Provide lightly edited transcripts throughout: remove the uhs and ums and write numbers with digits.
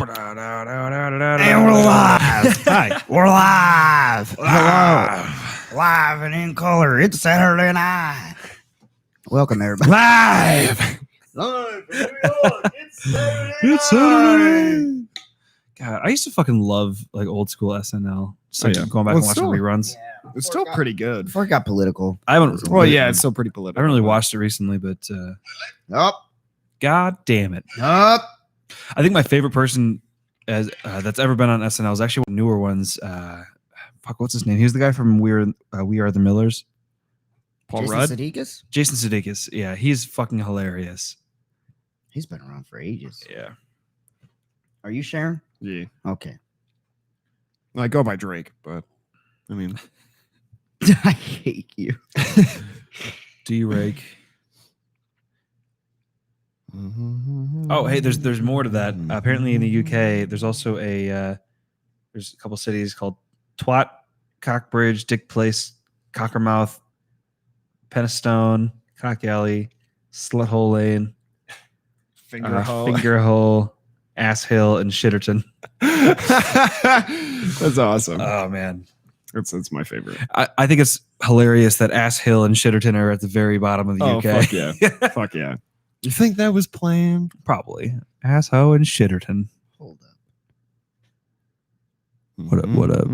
And we're live. Hi. We're live. Hello. Live and in color. It's Saturday night. Welcome, everybody. Live. Live from New York. It's Saturday It's Saturday. God, I used to fucking love like old school SNL. So Oh, yeah. going back Well, and watching still- reruns. Yeah, It's still pretty good. before it got political. I haven't. Well, yeah, it's still pretty political. I haven't really watched it recently, but Up. god damn it! Up. I think my favorite person as that's ever been on SNL is actually one of the newer ones. Fuck, what's his name? He was the guy from We Are the Millers. Paul Jason Rudd. Sudeikis? Jason Sudeikis. Yeah, he's fucking hilarious. He's been around for ages. Yeah. Are you Sharon? Yeah, Okay. I go by Drake, but I mean, I hate you. D-Rake. Oh, hey, there's more to that. Apparently, in the UK, there's also there's a couple cities called Twat, Cockbridge, Dick Place, Cockermouth, Penistone, Cock Alley, Sluthole Lane, Fingerhole, Ass Hill, and Shitterton. That's awesome. Oh man, That's my favorite. I think it's hilarious that Ass Hill and Shitterton are at the very bottom of the UK. Fuck yeah, fuck yeah. You think that was planned? Probably Assho and Shitterton. Hold up. What up? What up?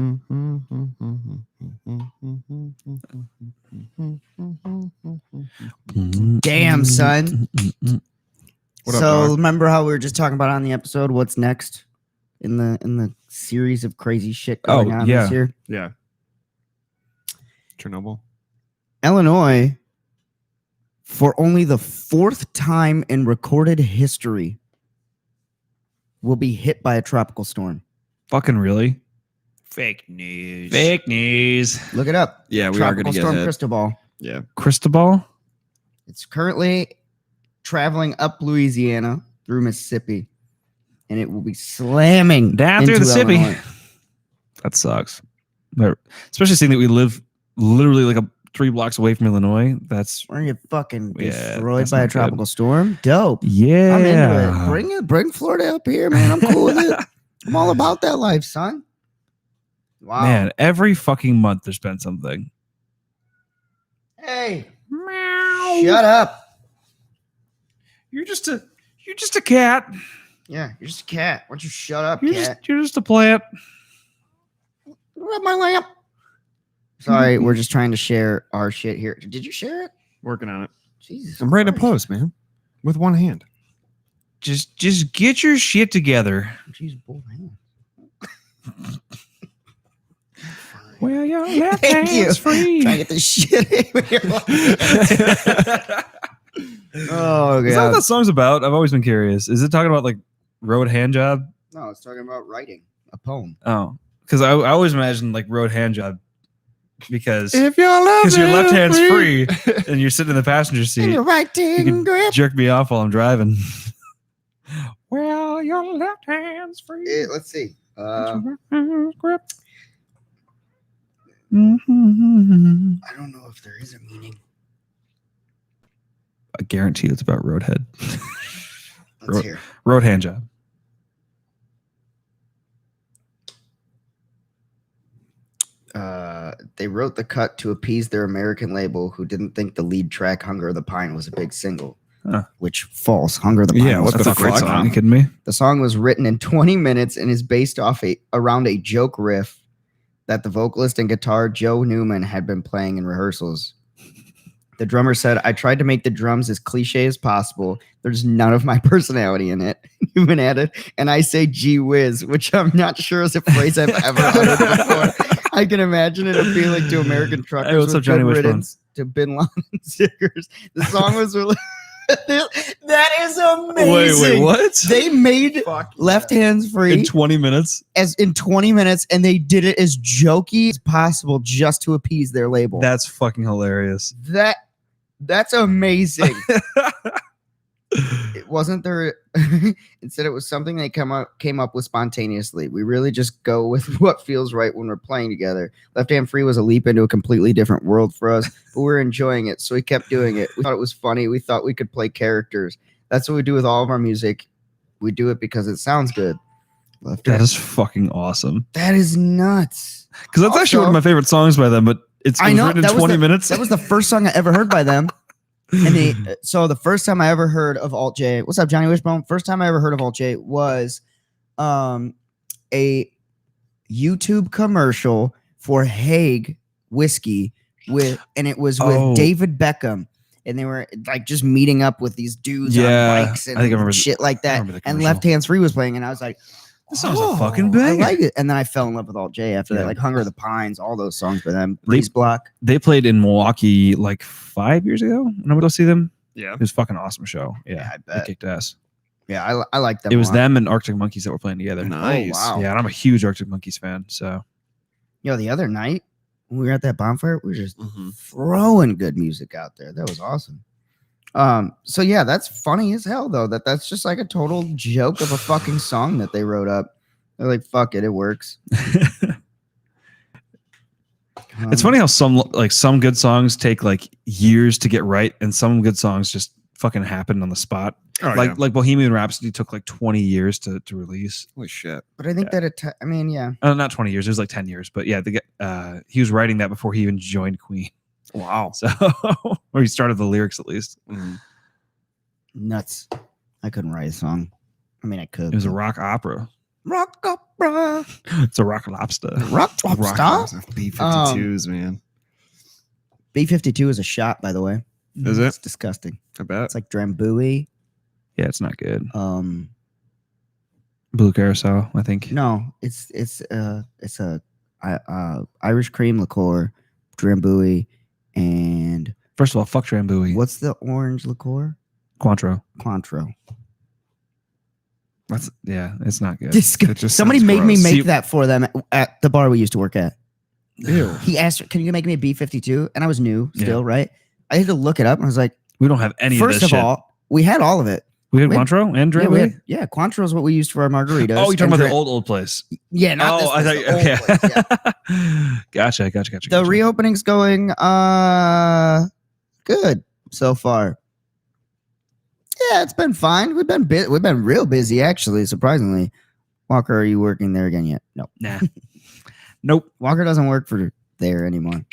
Damn, son. What up, So dog? remember how we were just talking about on the episode? What's next in the series of crazy shit going on yeah. this year? Yeah. Chernobyl. Illinois, for only the fourth time in recorded history, will be hit by a tropical storm. Fucking really? Fake news. Fake news. Look it up. Yeah, we are Tropical going to get storm hit. Cristobal. Yeah. Cristobal? It's currently traveling up Louisiana through Mississippi, and it will be slamming Down through into the Mississippi. Illinois. That sucks. But especially seeing that we live literally like 3 blocks away from Illinois. That's We're gonna get fucking Yeah, destroyed that's by a not good. tropical storm. Dope. yeah. I'm into it. Bring Florida up here, man. I'm cool with it. I'm all about that life, son. Wow. Man, every fucking month there's been something. Hey, Meow. shut up. You're just a cat. Yeah, you're just a cat. Why don't you shut up, You're cat? just a plant. Rub my lamp. Sorry, we're just trying to share our shit here. Did you share it? Working on it. Jesus. I'm ready to Christ. post, man. With one hand. Just get your shit together. Jeez, both hands. Well, your left Thank you. hand's free. Trying to get this shit in here. Oh, Is that what God. that song's about? I've always been curious. Is it talking about like road hand job? No, it's talking about writing a poem. Oh, because I always imagine like road hand job because If your your left hand's free and you're sitting in the passenger And seat. your writing You grip. can jerk me off while I'm driving. Well, your left hand's free. Let's see. Grip. I don't know if there is a meaning. I guarantee it's about roadhead. Let's hear. Road hand job. They wrote the cut to appease their American label, who didn't think the lead track "Hunger of the Pine" was a big single. Huh. Which false. "Hunger of the Pine" Yeah, was what a the great fuck? song. Are you kidding me? The song was written in 20 minutes and is based off around a joke riff that the vocalist and guitar Joe Newman had been playing in rehearsals. The drummer said, "I tried to make the drums as cliche as possible. There's none of my personality in it." Newman added, "And I say gee whiz," which I'm not sure is a phrase I've ever uttered before. I can imagine it appealing to American truckers. Hey, what's with up, Johnny good Wishbone? riddance to Bin Laden stickers. The song was released. That is amazing. what? They made Left Hands Free In 20 minutes? as in 20 minutes, and they did it as jokey as possible just to appease their label. That's fucking hilarious. That's amazing. It wasn't their instead it was something they came up with spontaneously. We really just go with what feels right when we're playing together. Left Hand Free was a leap into a completely different world for us, but we were enjoying it, so we kept doing it. We thought it was funny. We thought we could play characters. That's what we do with all of our music. We do it because it sounds good. Lifter. That is fucking awesome. That is nuts. Because that's actually one of my favorite songs by them, but it was written in 20 minutes. That was the first song I ever heard by them. And so the first time I ever heard of Alt J, what's up, Johnny Wishbone? First time I ever heard of Alt J was a YouTube commercial for Haig whiskey and it was with David Beckham. And they were like just meeting up with these dudes on bikes and I think I remember shit like that. And Left Hands Free was playing, and I was like, this song's a fucking banger. I like it. And then I fell in love with Alt J after that, like Hunger of the Pines, all those songs by them. Breeze Block. They played in Milwaukee like 5 years ago. And I went to see them. Yeah. It was a fucking awesome show. Yeah, I bet. They kicked ass. Yeah, I like them. It was them and Arctic Monkeys that were playing together. Nice. Oh, wow. Yeah, and I'm a huge Arctic Monkeys fan. So, the other night when we were at that bonfire, we were just throwing good music out there. That was awesome. So yeah, that's funny as hell though. That's just like a total joke of a fucking song that they wrote up. They're like, fuck it works. It's funny how some good songs take like years to get right, and some good songs just fucking happen on the spot. Oh, like Bohemian Rhapsody took like 20 years to release. Holy shit. But I think that yeah. Not 20 years. It was like 10 years. But yeah, he was writing that before he even joined Queen. Wow. So, or he started the lyrics at least. Nuts. I couldn't write a song. I mean, I could. It was a rock opera. Rock opera. It's a rock lobster. Rock lobster. B-52s, man. B-52 is a shot, by the way. Is it? It's disgusting. I bet. It's like Drambuie. Yeah, it's not good. Blue Carousel, I think. No, it's a Irish cream liqueur, Drambuie, and First of all, fuck Drambuie. what's the orange liqueur? Cointreau. Cointreau. It's not good. It just Somebody sounds made me gross. make that for them at the bar we used to work at. Ew. He asked, "Can you make me a B-52?" And I was new still, right? I had to look it up, and I was like, We don't have any of first this of shit. all, we had all of it. We had we had- Cointreau and Yeah, Drambuie? Cointreau is what we used for our margaritas. Oh, you're talking And about the old place. Yeah, not this I place, thought the you, old okay. place, yeah. Gotcha. The reopening's going good so far. Yeah, it's been fine. We've been real busy actually, surprisingly. Walker, are you working there again yet? No. Nah. Nope. Walker doesn't work for there anymore.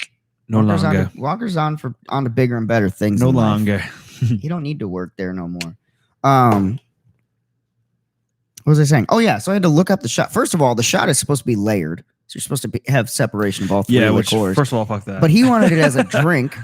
No longer. Walker's on to bigger and better things. No in life. longer. He don't need to work there no more. What was I saying? Oh yeah, so I had to look up the shot. First of all, the shot is supposed to be layered, so you're supposed to have separation of all three Which, liqueurs. first of all, fuck that. But he wanted it as a drink.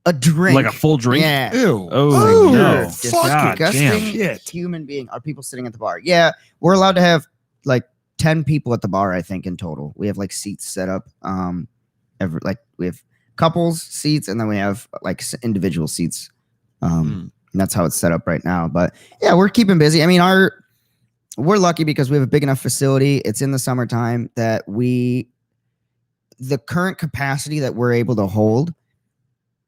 A drink. Like a full drink? Yeah. Ew. Oh, Ooh, no. disgusting human being. Are people sitting at the bar? Yeah, we're allowed to have like 10 people at the bar, I think, in total. We have like seats set up. We have couples seats, and then we have like individual seats. And that's how it's set up right now. But yeah, we're keeping busy. I mean, we're lucky because we have a big enough facility. It's in the summertime that the current capacity that we're able to hold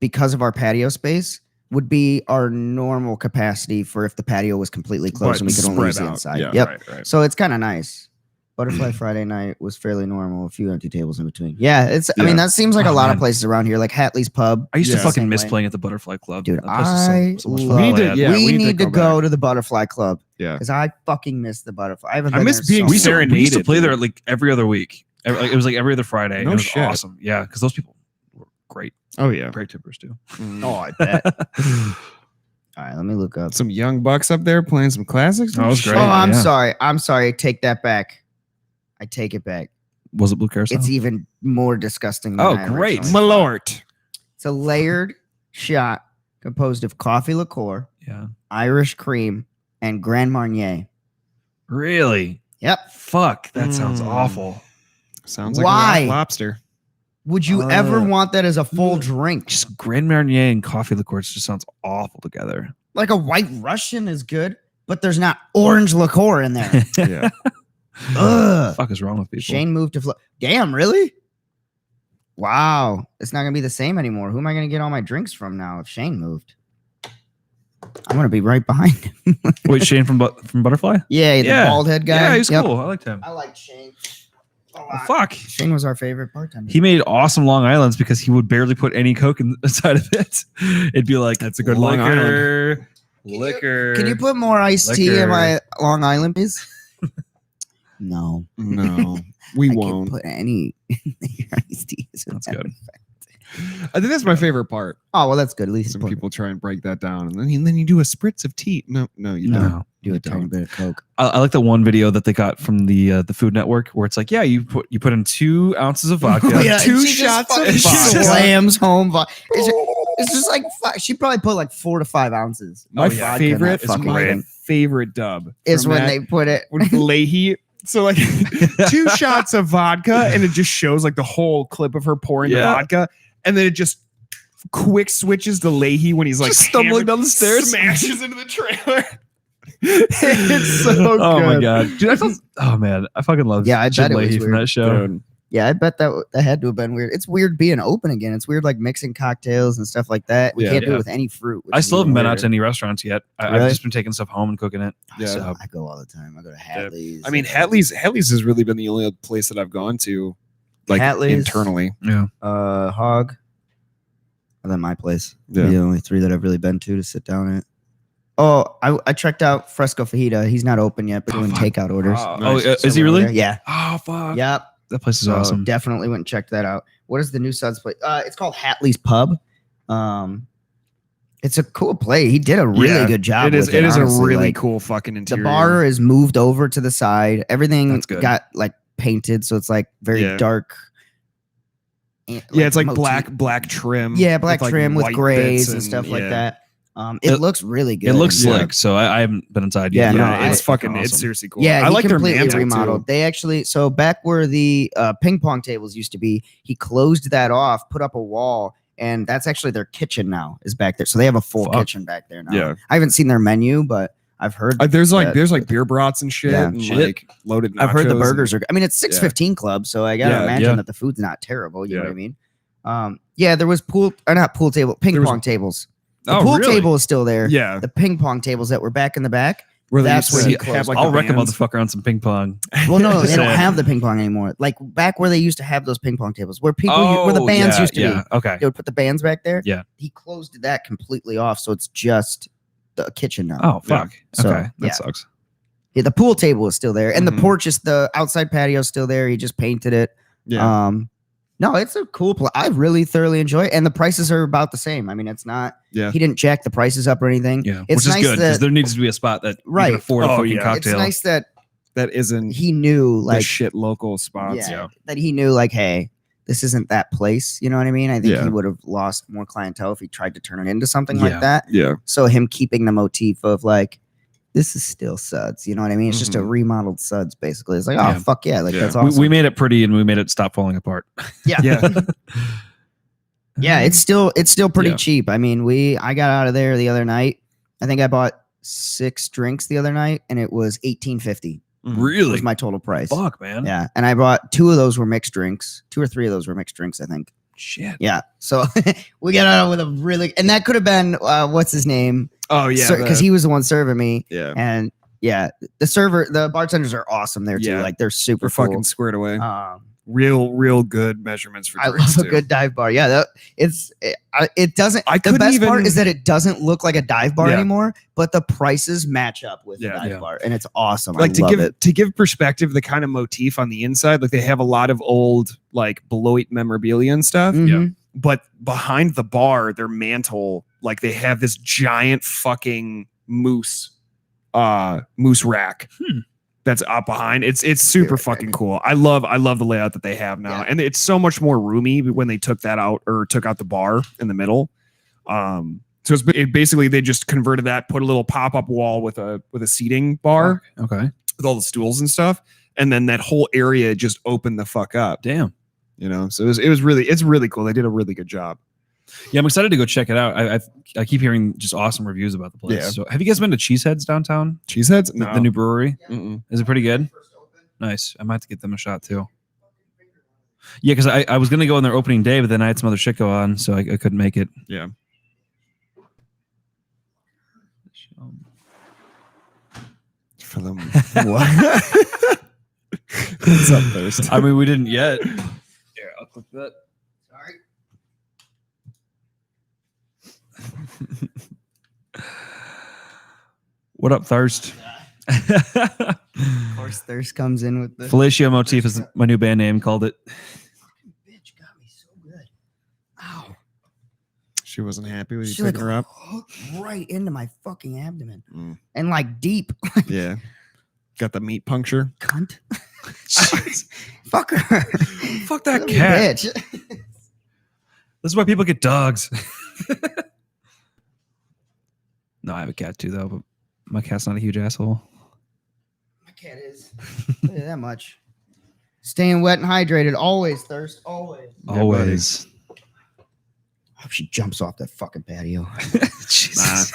because of our patio space would be our normal capacity for if the patio was completely closed and we could only use the inside. Yeah, yep. Right. So it's kind of nice. Butterfly Friday night was fairly normal. A few empty tables in between. Yeah, I mean, that seems like a lot of places around here, like Hatley's Pub. I used to Yeah. fucking Same miss way. playing at the Butterfly Club. Dude, That place was so much fun. I We did, yeah. we need need to to go back. to the Butterfly Club. Yeah. Because I fucking miss the Butterfly. I haven't I been miss there being so We used, long. to, we used to serenaded, play there dude. like every other week. It was like every other Friday. and No it was shit. awesome. Yeah, because those people were great. Oh, yeah. Great tippers too. Oh, I bet. All right, let me look up. Some young bucks up there playing some classics. That was Shit. great. Oh, I'm yeah. sorry. I'm sorry. I take that back. I take it back. Was it Blue Carousel? It's even more disgusting than Oh, I great. originally thought. Malort. It's a layered shot composed of coffee liqueur, Yeah. Irish cream, and Grand Marnier. Really? Yep. Fuck. That sounds Mm. awful. Sounds like Why? a rock lobster. Would you ever want that as a full drink? Just Grand Marnier and coffee liqueur just sounds awful together. Like a White Russian is good, but there's not orange liqueur in there. Yeah. Ugh. The fuck is wrong with people? Shane moved to Damn, really? Wow. It's not going to be the same anymore. Who am I going to get all my drinks from now if Shane moved? I'm going to be right behind him. Wait, Shane from Butterfly? Yeah, the Yeah. bald head guy. Yeah, he's Yep. cool. I liked him. I like Shane a Oh, lot. fuck. Shane was our favorite bartender. He made awesome Long Islands because he would barely put any Coke inside of it. It'd be like, That's a good Long liquor. Can you put more iced tea in Liquor. my Long Island, please? No, we I won't. can't put any in your iced tea. That's good. I think that's my favorite part. Oh well, that's good. At least Some put- people try and break that down, and then you do a spritz of tea. No, you No. don't. do You a tiny don't. bit of Coke. I like the one video that they got from the Food Network where it's like, yeah, you put in 2 ounces of vodka. Oh, yeah, 2 and she just shots of fucking vodka. slams home. It's just like she probably put like 4 to 5 ounces. My of vodka in that favorite, fucking my thing. favorite dub Is from when that- they put it. when Leahy. So like 2 shots of vodka, and it just shows like the whole clip of her pouring the Yeah. vodka, and then it just quick switches to Leahy when he's like Just stumbling down the stairs. smashes into the trailer. It's so good. Oh my god, dude! Oh man, I fucking love Yeah, I Jim bet it was Leahy from weird. that show. Dude. Yeah, I bet that had to have been weird. It's weird being open again. It's weird like mixing cocktails and stuff like that. We Yeah. can't do Yeah. it with any fruit. which I is still haven't even been out weirder. to any restaurants yet. I've Really? just been taking stuff home and cooking it. Yeah. So, I go all the time. I go to Hatley's. I mean, Hatley's has really been the only other place that I've gone to, like Hatley's. internally. yeah. Hog. And then my place. Yeah. The only 3 that I've really been to sit down at. Oh, I checked out Fresco Fajita. He's not open yet, but Oh, doing fuck. takeout orders. Oh, Nice. is So he we're over really? there. Yeah. Oh fuck. Yep. That place is So awesome. definitely went and checked that out. What is the new Suds place? It's called Hatley's Pub. It's a cool play. He did a really Yeah, good job. It is. with It is honestly. a really Like, cool fucking the interior. bar is moved over to the side. Everything That's good. got like painted, so it's like very Yeah. dark. Yeah, it's like motif. black trim. Yeah, black like, trim with white grays bits and stuff like yeah. that. It looks really good. It looks Yeah. slick. So I haven't been inside Yeah, yet. no, Yeah, it's fucking fucking. It's awesome. seriously cool. Yeah, I he like their completely mantle remodeled. too. They actually, so back where the ping pong tables used to be, he closed that off, put up a wall, and that's actually their kitchen now is back there. So they have a full Fuck. kitchen back there now. Yeah. I haven't seen their menu, but I've heard There's like that- beer brats and shit, Yeah. and Shit. like loaded. I've heard the nachos burgers are. I mean, it's 6:15 club, so I gotta Yeah, imagine yeah. that the food's not terrible. You know Yeah. what I mean? Yeah, there was not pool table, ping There was- pong tables. The Oh, pool really? table is still there. and- yeah, The ping pong tables that were back in the back. where they that's used to where he have, closed. like I'll the wreck a bands. motherfucker on some ping pong. Well, no, they don't Sad. have the ping pong anymore. Like back where they used to have those ping pong tables, where where the bands used to be. Okay. They would put the bands back there. Yeah. He closed that completely off, so it's just the kitchen now. Oh fuck. So, Okay. That yeah. sucks. Yeah, the pool table is still there, and Mhm. the porch is the outside patio is still there. He just painted it. Yeah, No, it's a cool place. I really thoroughly enjoy it, and the prices are about the same. I mean, it's not. yeah. He didn't jack the prices up or anything. Yeah. It's Which is nice good because that there needs to be a spot that you Right. can afford a Oh, fucking yeah. cocktail. it's nice that That isn't he knew, the like, shit local spots. yeah, that he knew, like, hey, this isn't that place. You know what I mean? I think Yeah. he would have lost more clientele if he tried to turn it into something Yeah. like that. Yeah, So him keeping the motif of like, this is still Suds. You know what I mean? It's just a Mhm. remodeled Suds, basically. It's like, oh Yeah. fuck yeah, like Yeah. that's awesome. We made it pretty and we made it stop falling apart. yeah, yeah. yeah. It's still pretty Yeah. cheap. I mean, I got out of there the other night. I think I bought 6 drinks the other night, and it was $18.50 Really? was my total price. Fuck, man. Yeah, and I bought 2 of those were mixed drinks. 2 or 3 of those were mixed drinks, I think. Shit. Yeah, so we got out with a really, and that could have been what's his name? Oh yeah, Because he was the one serving me, yeah, and yeah, the bartenders are awesome there too. Yeah. Like they're super they're cool. fucking squared away. Um, Real good measurements for I drinks love a too. good dive bar. Yeah, it doesn't. I The couldn't best part even- is that it doesn't look like a dive bar Yeah. anymore, but the prices match up with the Yeah. dive Yeah. bar, and it's awesome. Like I to love give it. to give perspective, the kind of motif on the inside, like they have a lot of old like Beloit memorabilia and stuff. Mhm. But behind the bar, their mantle, like they have this giant fucking moose rack that's up behind. It's super Very fucking big. cool. I love the layout that they have now, Yeah. and it's so much more roomy when they took that out or took out the bar in the middle. So it basically they just converted that, put a little pop up wall with a seating bar Okay. with all the stools and stuff, and then that whole area just opened the fuck up. Damn. You know, so it's really cool. They did a really good job. Yeah, I'm excited to go check it out. I keep hearing just awesome reviews about the place. Yeah. So have you guys been to Cheeseheads downtown? Cheeseheads, The new brewery? Mm-mm. Is it pretty good? Nice. I might have to get them a shot too. Yeah, because I was gonna go on their opening day, but then I had some other shit go on, so I couldn't make it. Yeah. For them, what? What's up, Thirst? I mean, we didn't yet. Here, I'll click that. Sorry. What up, Thirst? Of course, Thirst comes in with the Fellatio Motif is my new band name. Called it. Bitch got me so good. Ow. She wasn't happy with you She picking her up. hooked right into my fucking abdomen. Mm. And like deep. Yeah. Got the meat puncture. Cunt. Fuck her. Fuck that Little cat. bitch. This is why people get dogs. No, I have a cat too, though. But my cat's not a huge asshole. My cat is. Tell you that much. Staying wet and hydrated. Always, Thirst. Always. Always. I hope she jumps off that fucking patio. Jesus.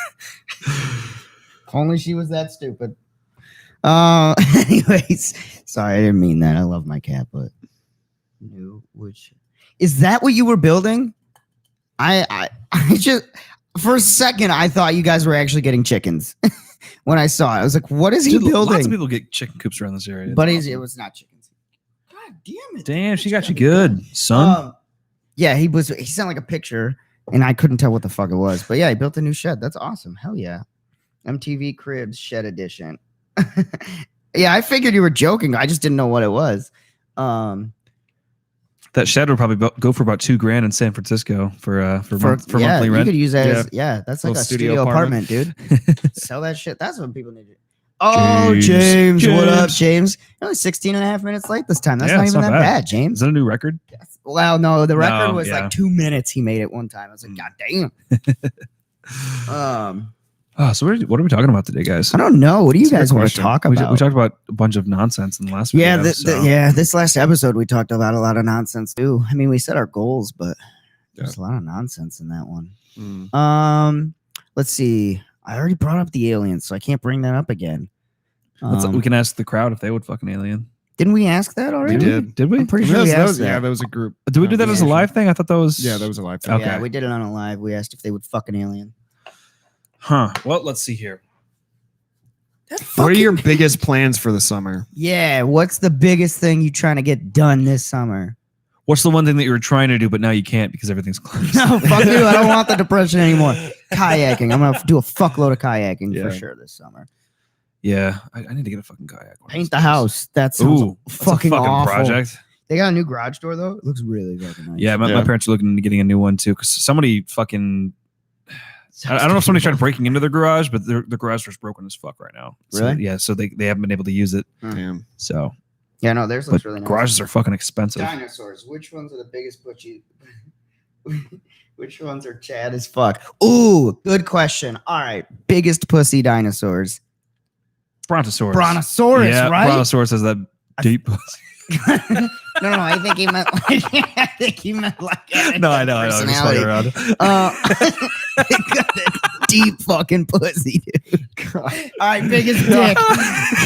If only she was that stupid. Anyways, sorry, I didn't mean that. I love my cat, but new which is that what you were building? I just for a second I thought you guys were actually getting chickens. When I saw it, I was like, "What is he building?" Lots of people get chicken coops around this area. But it was not chickens. God damn it! Damn, she got you good, son. Yeah, he sent like a picture, and I couldn't tell what the fuck it was. But yeah, he built a new shed. That's awesome. Hell yeah. MTV Cribs Shed Edition. Yeah, I figured you were joking. I just didn't know what it was. That shed would probably go for about $2,000 in San Francisco for yeah, monthly you rent. could use that as that's like Little a studio studio apartment, dude. Sell that shit. That's what people need to do. Oh, James. James. What up, James? You're only 16 and a half minutes late this time. That's Yeah, not it's even not that bad. bad, James. Is that a new record? Well, no, the record was yeah. like 2 minutes he made it one time. I was like, God damn. Oh, so what are we talking about today, guys? I don't know. What do you That's a good guys want to question. talk We about? talked about a bunch of nonsense in the last Yeah, video. this last episode we talked about a lot of nonsense too. I mean, we set our goals, but there's a lot of nonsense in that one. Mm. Let's see. I already brought up the aliens, so I can't bring that up again. We can ask the crowd if they would fuck an alien. Didn't we ask that We already? did. Did we? I'm pretty sure we asked that. Yeah, that was a group. Did we do that as a live thing? I thought that was. Yeah, that was a live thing. Okay. Yeah, we did it on a live. We asked if they would fuck an alien. Huh. Well, let's see here. What are your biggest plans for the summer? Yeah, what's the biggest thing you trying to get done this summer? What's the one thing that you were trying to do, but now you can't because everything's closed? No, fuck you. I don't want the depression anymore. Kayaking. I'm gonna do a fuckload of kayaking for sure this summer. Yeah, I need to get a fucking kayak. Paint the house. That sounds That's fucking a fucking awful. project. They got a new garage door though. It looks really fucking nice. Yeah, my parents are looking into getting a new one too because somebody fucking. I don't know if somebody tried breaking into their garage, but their garage door's broken as fuck right now. So, Really? yeah, so they haven't been able to use it. Damn. So Yeah, no, theirs looks but really nice. garages are fucking expensive. Dinosaurs. Which ones are the biggest butchie? Which ones are Chad as fuck? Ooh, good question. All right, biggest pussy dinosaurs. Brontosaurus. Brontosaurus, Yeah, right? Brontosaurus has that deep pussy. No, I think he meant. I think he meant like. No, I know. I'm just fucking around. They got that deep fucking pussy, dude. All right, biggest dick.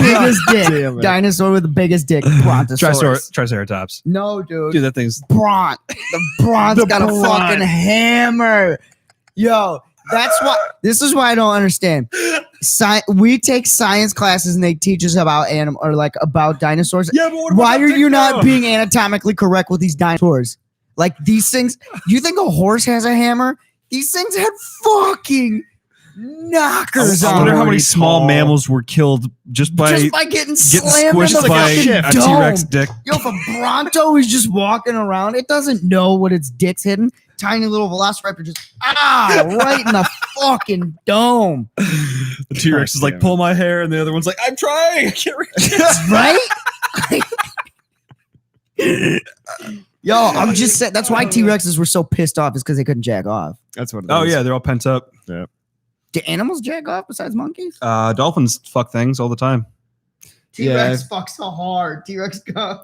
Biggest dick. Damn it. Dinosaur with the biggest dick. Brontosaurus. Triceratops. No, dude. Dude, that thing's. Bront. The Bront's The got a Bront. fucking hammer. Yo, that's why. This is why I don't understand. We take science classes and they teach us about about dinosaurs. Yeah, but Why are you not being anatomically correct with these dinosaurs? Like these things. Do you think a horse has a hammer? These things had fucking knockers I on wonder them. how many small mammals were killed just by getting getting slammed in squished the by fucking a dome. T-Rex dick. Yo, if a Bronto is just walking around, it doesn't know what its dick's hidden. Tiny little velociraptor just right in the fucking dome. The T-Rex is like, pull my hair, and the other one's like, I'm trying. I can't reach it. Right? Yo, I'm just saying that's why T-Rexes were so pissed off is because they couldn't jack off. That's what it Oh is. yeah, they're all pent up. Yeah. Do animals jack off besides monkeys? Dolphins fuck things all the time. T-Rex fucks so hard. T-Rex go.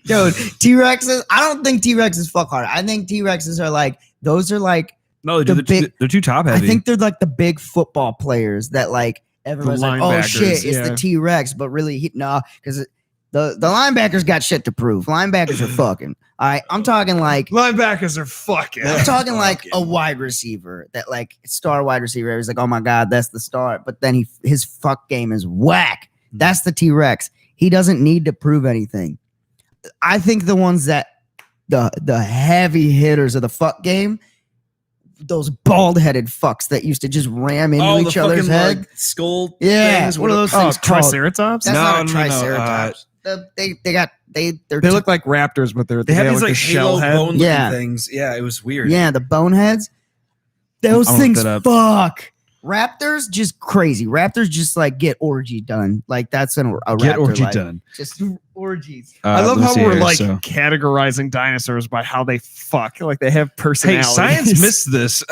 Dude, T-Rexes, I don't think T-Rexes fuck hard. I think T-Rexes are like, those are like, No, The they're too top I heavy. think they're like the big football players that like, everyone's like, oh linebackers, shit, it's yeah. the T-Rex, but really, because the linebackers got shit to prove. Linebackers are fucking. All right, I'm talking like, Linebackers are fucking. I'm talking like a wide receiver that like star wide receiver. He's like, oh my god, that's the star. But then his fuck game is whack. That's the T-Rex. He doesn't need to prove anything. I think the ones that the heavy hitters of the fuck game those bald-headed fucks that used to just ram into each other's head. Like, skull Yeah, things. what are those Oh, things called? Triceratops? That's No, not a no, no, triceratops. They They look like raptors, but They have these like like a shell halo head. bone Yeah. things. Yeah, it was weird. yeah, the boneheads. Those I'm gonna things look that fuck. Raptors just crazy. Raptors just like get orgy done. Like that's a raptor. Get orgy life. done. Just orgies. I love let me how see we're here, like so- categorizing dinosaurs by how they fuck. Like they have Hey, personalities. science missed this.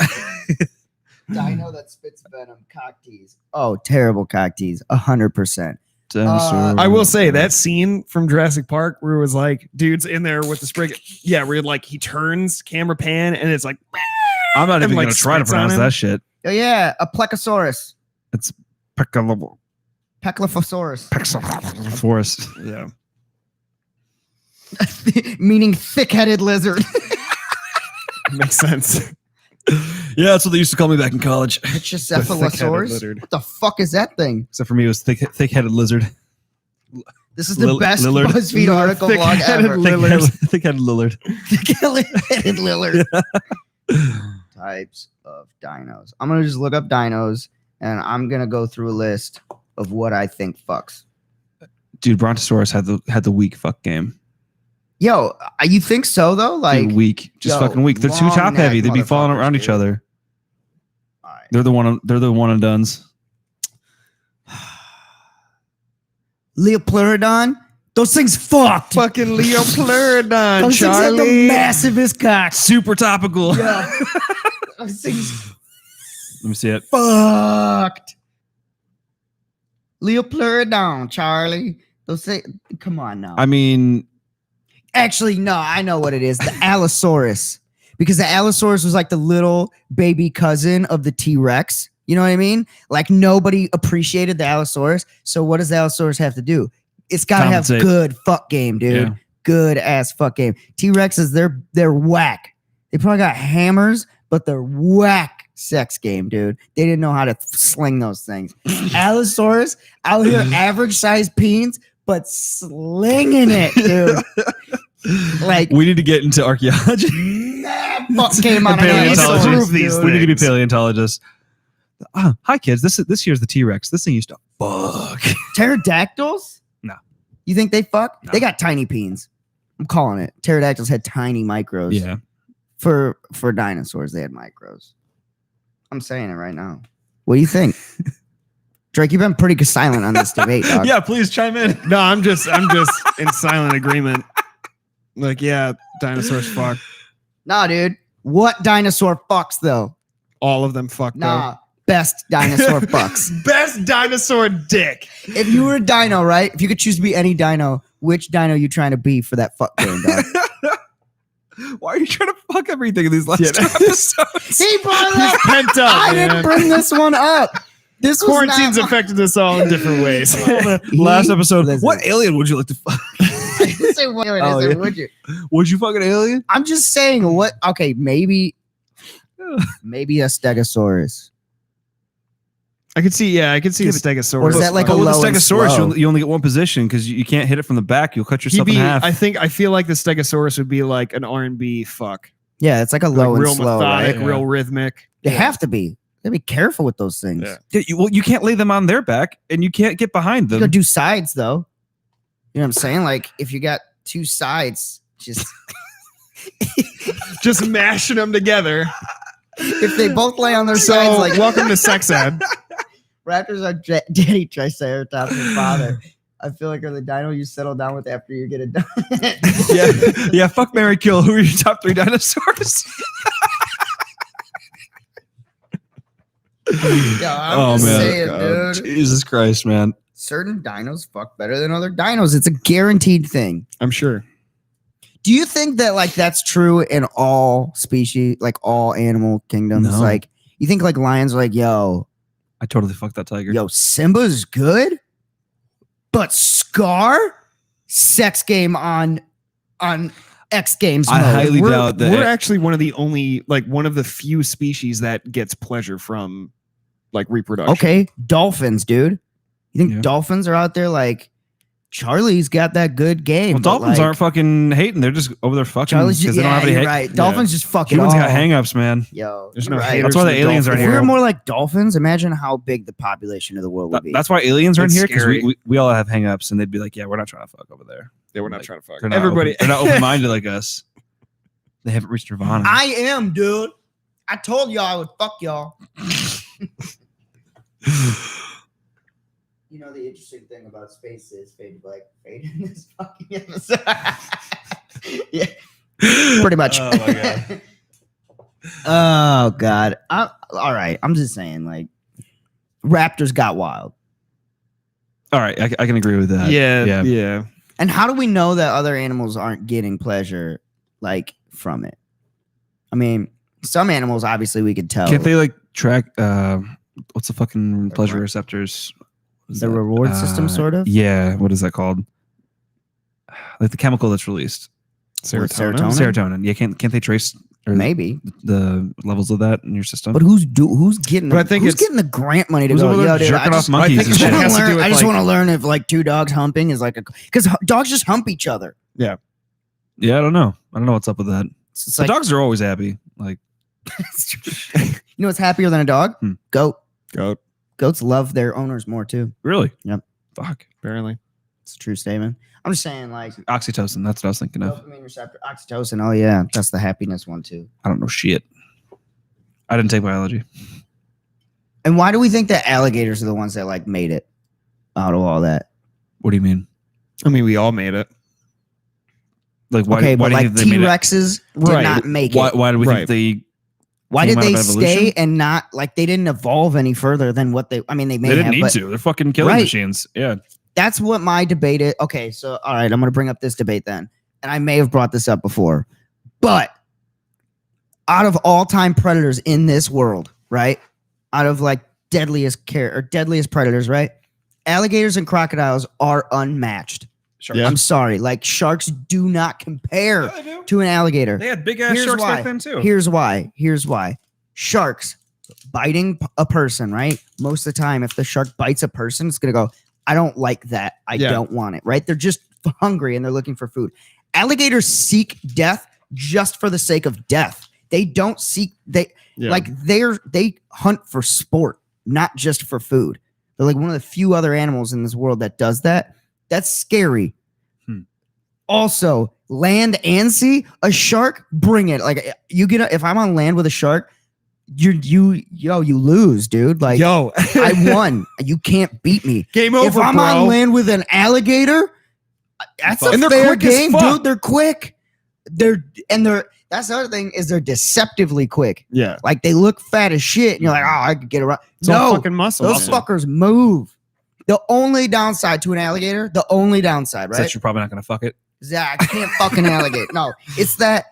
Dino that spits venom. Cock tease. Oh, terrible cock tease. 100%. Dinosaur. I will say that scene from Jurassic Park where it was like dudes in there with the sprig. Yeah, where like he turns camera pan and it's like I'm not even and, like, gonna try to spits on pronounce him. that shit. Oh yeah, a plecosaurus. It's Pecalosaurus. Peclophosaurus. Forest. yeah. Meaning thick-headed lizard. Makes sense. Yeah, that's what they used to call me back in college. Pachycephalosaurus. lizard. What the fuck is that thing? Except for me, it was thick-headed lizard. This is the best Lillard. BuzzFeed article blog Thick-headed ever. Lillard. Thick-headed Lillard. Thick-headed Lillard. Types of dinos. I'm gonna just look up dinos, and I'm gonna go through a list of what I think fucks. Dude, Brontosaurus had the weak fuck game. Yo, you think so though? Like, Dude, weak, just yo, fucking weak. They're too long top heavy. neck They'd be falling motherfuckers, around each dude. other. all right. They're the one and dones. Leopleurodon. Those things fucked. Fucking Leopleurodon, Those things had the Charlie. massivest cocks. Super topical. Yeah. Those things Let me see it. fucked. Leopleurodon, Charlie. Those things. Come on now. I mean, Actually, no, I know what it is. The Allosaurus. Because the Allosaurus was like the little baby cousin of the T-Rex. You know what I mean? Like nobody appreciated the Allosaurus. So what does the Allosaurus have to do? It's got to have Compensate. good fuck game, dude. Yeah. Good ass fuck game. T-Rexes, they're whack. They probably got hammers, but they're whack sex game, dude. They didn't know how to sling those things. Allosaurus out here average size peens, but slinging it, dude. Like we need to get into archaeology. fuck game on an Paleontology. Allosaurus, These dude. We need to be things. paleontologists. Hi kids, this year's the T-Rex. This thing used to fuck. Pterodactyls? No. You think they fuck? No. They got tiny peens. I'm calling it. Pterodactyls had tiny micros. Yeah. For dinosaurs, they had micros. I'm saying it right now. What do you think? Drake, you've been pretty silent on this debate, dog. Yeah, please chime in. No, I'm just in silent agreement. Like, yeah, dinosaurs fuck. Nah, dude. What dinosaur fucks though? All of them fuck. Nah. Best dinosaur fucks. Though. Best dinosaur dick. If you were a dino, right? If you could choose to be any dino, which dino you trying to be for that fuck game, dog? Why are you trying to fuck everything in these last Yeah. two episodes? He brought it He's up. pent up, I man. didn't bring this one up. This was Quarantine's not affected us all in different ways. Last episode. Listen. What alien would you like to fuck? I didn't say what. I Oh, said, yeah. would you? Would you fuck an alien? I'm just saying what. Okay, maybe a Stegosaurus. I could see the Stegosaurus. Or is that like a But with low the and Stegosaurus, slow? you only get one position because you can't hit it from the back. You'll cut yourself in half. I feel like the Stegosaurus would be like an R&B fuck. Yeah, it's like a low Like and real slow, methodic, right? Yeah. real rhythmic. They have to be. They be careful with those things. Yeah. Yeah, you can't lay them on their back, and you can't get behind You them. gotta do sides though. You know what I'm saying? Like if you got two sides, just Just mashing them together. if they both lay on their So, sides, like welcome to Sex Ed. raptors are daddy triceratops and father. I feel like are the dino you settle down with after you get it done. yeah. Fuck, marry, kill. Who are your top 3 dinosaurs? Yeah, I'm just saying, dude. Jesus Christ, man. Certain dinos fuck better than other dinos. It's a guaranteed thing. I'm sure. Do you think that like that's true in all species, like all animal kingdoms? No. Like you think like lions are like, yo, I totally fucked that tiger. Simba's good, but Scar, sex game on X Games I mode. highly doubt that. We're actually one of the few species that gets pleasure from like reproduction. Okay, dolphins, dude. You think Yeah. dolphins are out there like Charlie's got that good game. Well, but, dolphins like, aren't fucking hating. They're just over there fucking Charlie's because just, they don't have any hate. right. Dolphins just fucking Humans got off. hangups, man. Yo, There's you're no right. haters. That's why for the aliens dolphins. aren't If here. we were more like dolphins, imagine how big the population of the world would be. That's why aliens aren't It's here because scary. we all have hangups, and they'd be like, "Yeah, we're not trying to fuck over there. Yeah, we're not Like, trying to fuck. They're not Everybody. they're not open-minded like us. They haven't reached nirvana." I am, dude. I told y'all I would fuck y'all. You know, the interesting thing about space is fade in this fucking episode. Yeah, pretty much. Oh my god. Oh god. All right. I'm just saying, like, Raptors got wild. All right, I can agree with that. Yeah. And how do we know that other animals aren't getting pleasure, like, from it? I mean, some animals, obviously, we could tell. Can't they like track? What's the fucking Their pleasure what? receptors? What is The that? reward system, sort of? Yeah. What is that called? Like the chemical that's released. Serotonin? Serotonin. Yeah. Can't they trace or Maybe. the levels of that in your system? But who's getting? But I think who's it's- getting the grant money to Who's go? over there Yo, dude, jerking I off just, monkeys I think and that shit? has to do with, I just like- want to learn if like two dogs humping is like because dogs just hump each other. Yeah, I don't know. I don't know what's up with that. It's The like, dogs are always happy. Like, you know what's happier than a dog? Hmm. Goat. Goat. Goats love their owners more too. really? Yep. Fuck. Apparently. It's a true statement. I'm just saying, like, Oxytocin. That's what I was thinking of. dopamine receptor, oxytocin. Oh yeah, that's the happiness one too. I don't know shit. I didn't take biology. And why do we think that alligators are the ones that like made it out of all that? What do you mean? I mean, we all made it. Like, why? Okay, why but do you like think they made it? T-Rexes did Right. not make Why? it. Why do we Right. think they? Why came did out they of stay evolution? and not like they didn't evolve any further than what they? I mean, they may They didn't have, need but to. They're fucking killing Right. machines. Yeah. that's what my debate is. Okay, so all right, I'm going to bring up this debate then, and I may have brought this up before, but out of all time predators in this world, right? Out of like deadliest predators, right? Alligators and crocodiles are unmatched. Sure. Yeah. I'm sorry, like sharks do not compare to an alligator. They had big ass Here's sharks why. back then too. Here's why. Sharks biting a person, right? Most of the time, if the shark bites a person, it's going to go, I don't like that. I Yeah. don't want it, right? They're just hungry and they're looking for food. Alligators seek death just for the sake of death. They don't seek, they hunt for sport, not just for food. They're like one of the few other animals in this world that does that. That's scary. Also, land and sea, a shark, bring it. Like if I'm on land with a shark, you lose, dude. Like I won. You can't beat me. Game over, If I'm bro. on land with an alligator, that's a And they're fair quick as game, fuck. dude. They're quick. That's the other thing is they're deceptively quick. Yeah. Like they look fat as shit, and you're like, oh, I could get around. It's all No, fucking muscle. those man. fuckers move. The only downside to an alligator, right? So that you're probably not gonna fuck it. Zach, I can't fucking alligator. No, it's that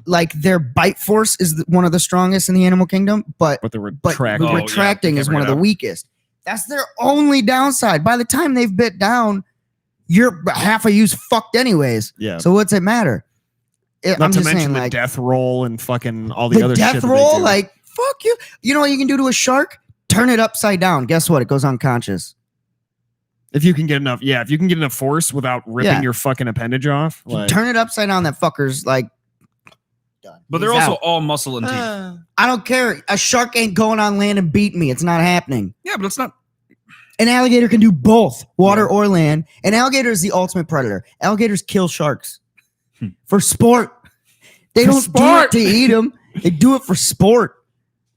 like their bite force is one of the strongest in the animal kingdom, but But the but retract. Oh, yeah, retracting they is can't one of bring the it up. weakest. That's their only downside. By the time they've bit down, you're half of you's fucked anyways. Yeah. So what's it matter? Not I'm to just mention saying, the like death roll and fucking all the, the other death shit that they roll, do. like fuck you. You know what you can do to a shark? Turn it upside down. Guess what? It goes unconscious. if you can get enough, if you can get enough force without ripping Yeah. your fucking appendage off, like, Turn it upside down. That fucker's like done. But they're He's also out. all muscle and teeth. I don't care. A shark ain't going on land and beating me. It's not happening. Yeah, but it's not. An alligator can do both, water or land. An alligator is the ultimate predator. Alligators kill sharks for sport. They For don't sport. do it to eat them. They do it for sport.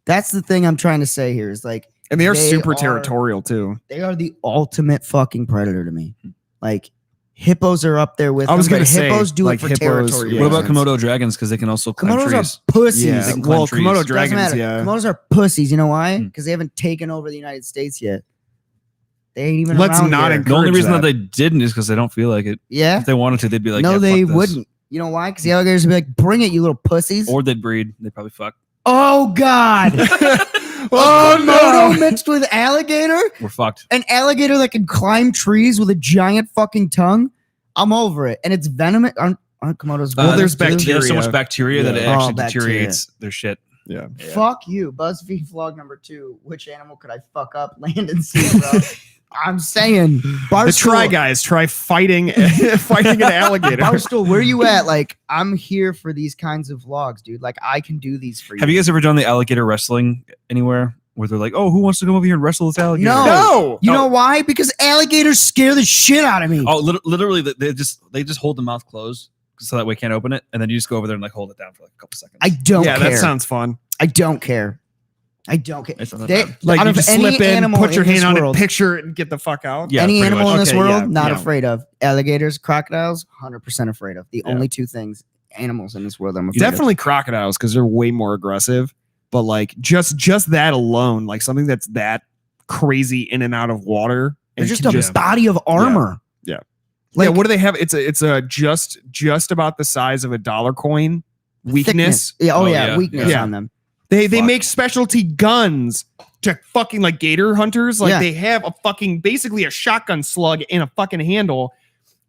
That's the thing I'm trying to say here. Is like and they are They super are- territorial too. they are the ultimate fucking predator to me. Like hippos are up there with. I was them, gonna but say, hippos do like, it for hippos, territory. yeah. What about reasons. Komodo dragons? Because they can also climb Komodos trees. are pussies. Yeah, They can climb well, trees. Komodo Doesn't dragons, Doesn't matter. yeah. Komodos are pussies. You know why? Hmm. Because they haven't taken over the United States yet. They ain't even. Let's around not here. The only encourage reason that that. they didn't is because they don't feel like it. Yeah. If they wanted to, they'd be like, no, yeah, they fuck this. wouldn't. You know why? Because the alligators would be like, "Bring it, you little pussies." Or they'd breed. They'd probably fuck. Oh God! Oh, Komodo no. mixed with alligator. We're fucked. An alligator that can climb trees with a giant fucking tongue. I'm over it. And it's venomous. Aren't Komodos? Well, there's venomous too? bacteria. There's so much bacteria that it Yeah. actually Oh, bacteria. deteriorates their shit. Yeah. Fuck you. BuzzFeed vlog number 2. Which animal could I fuck up, land, and sea, bro? I'm saying, The Try Guys try fighting an alligator. Barstool, where you at? Like, I'm here for these kinds of vlogs, dude. Like, I can do these for you. Have you guys ever done the alligator wrestling anywhere where they're like, "Oh, who wants to come over here and wrestle this alligator?" No. You know why? Because alligators scare the shit out of me. Oh, literally, they just hold the mouth closed so that way can't open it, and then you just go over there and like hold it down for like a couple seconds. I don't care. Yeah, that sounds fun. I don't care. I don't care. It's not that They, bad. Like out you of just any slip in, animal put your in this hand on world, it, picture it, and get the fuck out. Yeah, any pretty animal much. in this Okay, world, yeah, not yeah. afraid of. Alligators, crocodiles, 100% afraid of. The Yeah. only two things, animals in this world I'm afraid Definitely crocodiles because they're way more aggressive. But like just that alone, like something that's that crazy in and out of water, of. They're and just can a body of armor. Yeah. Like, what do they have? It's a just about the size of a dollar coin. Weakness. thickness. Yeah, Oh, yeah, yeah. weakness Yeah. on them. They Fuck. make specialty guns to fucking like gator hunters. Like Yeah. they have a fucking basically a shotgun slug in a fucking handle,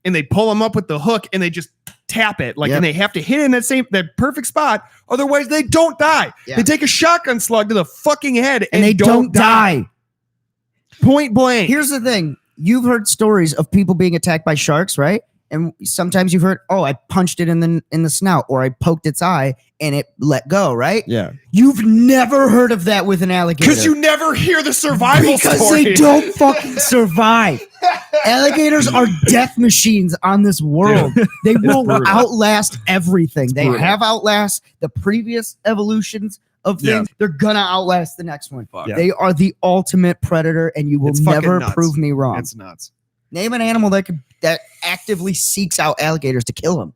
and they pull them up with the hook and they just tap it like, Yep. and they have to hit it in that perfect spot. Otherwise, they don't die. Yeah. They take a shotgun slug to the fucking head And they don't die. Point blank. Here's the thing. You've heard stories of people being attacked by sharks, right? And sometimes you've heard, oh, I punched it in the snout, or I poked its eye and it let go, right? Yeah, You've never heard of that with an alligator. because you never hear the survival Because story. they don't fucking survive. Alligators are death machines on this world. They will brutal. outlast everything. They brutal. have outlast the previous evolutions of Yeah. things. They're gonna outlast the next one. Fuck. Yeah. They are the ultimate predator, and you will It's fucking never nuts. prove me wrong. It's nuts. Name an animal that actively seeks out alligators to kill them,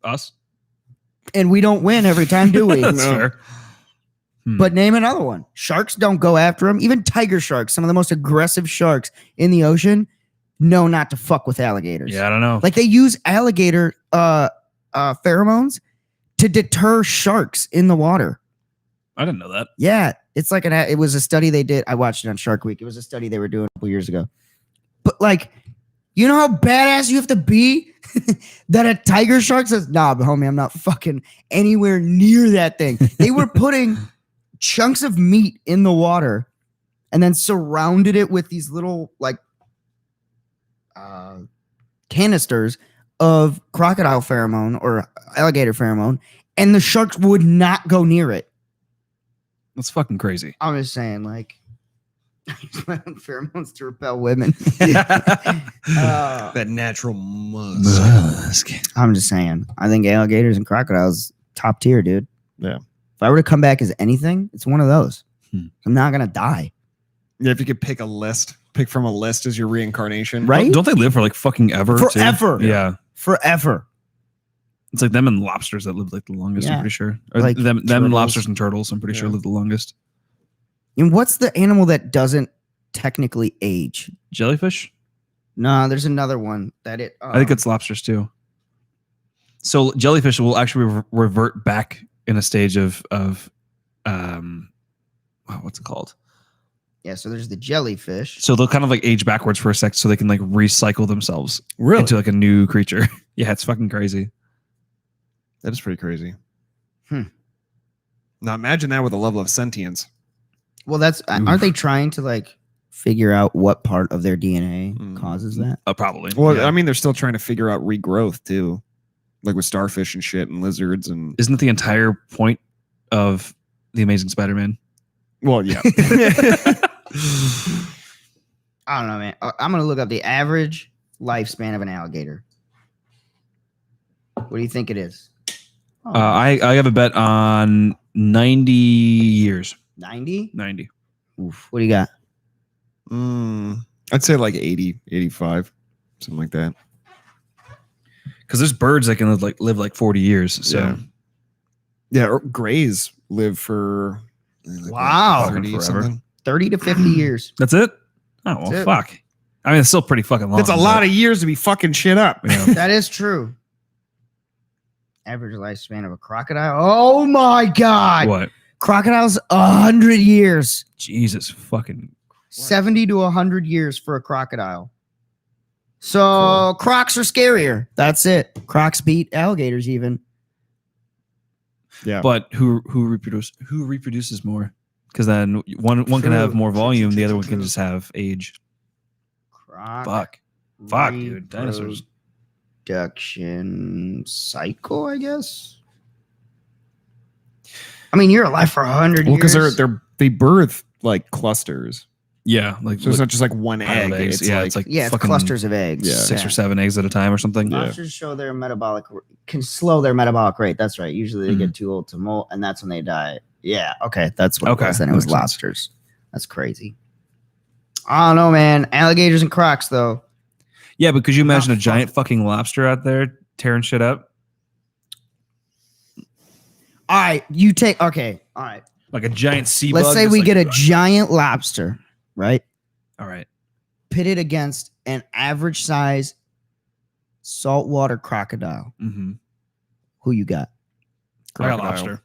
Us? and we don't win every time, do we? That's No. fair. But name another one. Sharks don't go after them. Even tiger sharks, some of the most aggressive sharks in the ocean, know not to fuck with alligators. Yeah, I don't know. Like they use alligator pheromones to deter sharks in the water. I didn't know that. Yeah, it's like it was a study they did. I watched it on Shark Week. It was a study they were doing a couple years ago. But like, you know how badass you have to be that a tiger shark says, "Nah, but homie, I'm not fucking anywhere near that thing." They were putting chunks of meat in the water and then surrounded it with these little like canisters of crocodile pheromone or alligator pheromone, and the sharks would not go near it. That's fucking crazy. I'm just saying, like, I use my own pheromones to repel women. That natural musk. Musk. I'm just saying. I think alligators and crocodiles top tier, dude. Yeah. If I were to come back as anything, it's one of those. Hmm. I'm not gonna die, Yeah, if you could pick from a list as your reincarnation. right? Don't they live for like fucking ever? too? Forever. Yeah. Forever. It's like them and lobsters that live like the longest, Yeah. I'm pretty sure. Or Like them turtles. lobsters and turtles, I'm pretty sure Yeah. live the longest. And what's the animal that doesn't technically age? Jellyfish? No, there's another one that it. I think it's lobsters too. So jellyfish will actually revert back in a stage of what's it called? yeah. So there's the jellyfish. So they'll kind of like age backwards for a sec so they can like recycle themselves Really? into like a new creature. Yeah, it's fucking crazy. That is pretty crazy. Hmm. Now imagine that with a level of sentience. Well, that's aren't they trying to like figure out what part of their DNA Mm. causes that? Probably. Well, Yeah. I mean, they're still trying to figure out regrowth too, like with starfish and shit and lizards and. Isn't it the entire point of the Amazing Spider-Man? Well, yeah. I don't know, man. I'm gonna look up the average lifespan of an alligator. What do you think it is? Oh, I have a bet on 90 years. 90? 90. Oof. What do you got? I'd say like 80, 85, something like that. Because there's birds that can live like 40 years. So Yeah. Yeah, or grays live for like, Wow. 30 Forever. something. 30 to 50 years. that's it. Oh well, That's it. fuck. I mean, it's still pretty fucking long. That's a lot of years to be fucking shit up. Yeah. That is true. Average lifespan of a crocodile. Oh my god. What? Crocodiles 100 years. Jesus fucking. 70 to 100 years for a crocodile. So crocs are scarier. That's it. Crocs beat alligators even. Yeah. But who reproduces more? Because then one can have more volume, the other one can just have age. Croc Fuck, dude. Dinosaurs. Reproduction cycle, I guess. I mean, you're alive for 100 years. Well, because they birth like clusters. Yeah, like So it's not just like one piled egg. eggs. It's like it's fucking clusters of eggs. Yeah. 6 or 7 eggs at a time or something. Yeah. Lobsters show their can slow their metabolic rate. That's right. Usually they get too old to molt, and that's when they die. Yeah. Okay, that's what it was. Then it was Makes sense. lobsters. That's crazy. I don't know, man. Alligators and crocs, though. Yeah, but could you imagine a Not giant fucking lobster out there tearing shit up? All right, you take. Okay, all right. Like a giant sea Let's bug. say just we like- get a giant lobster, right? All right. Pitted against an average size saltwater crocodile. Mm-hmm. Who you got? I got lobster.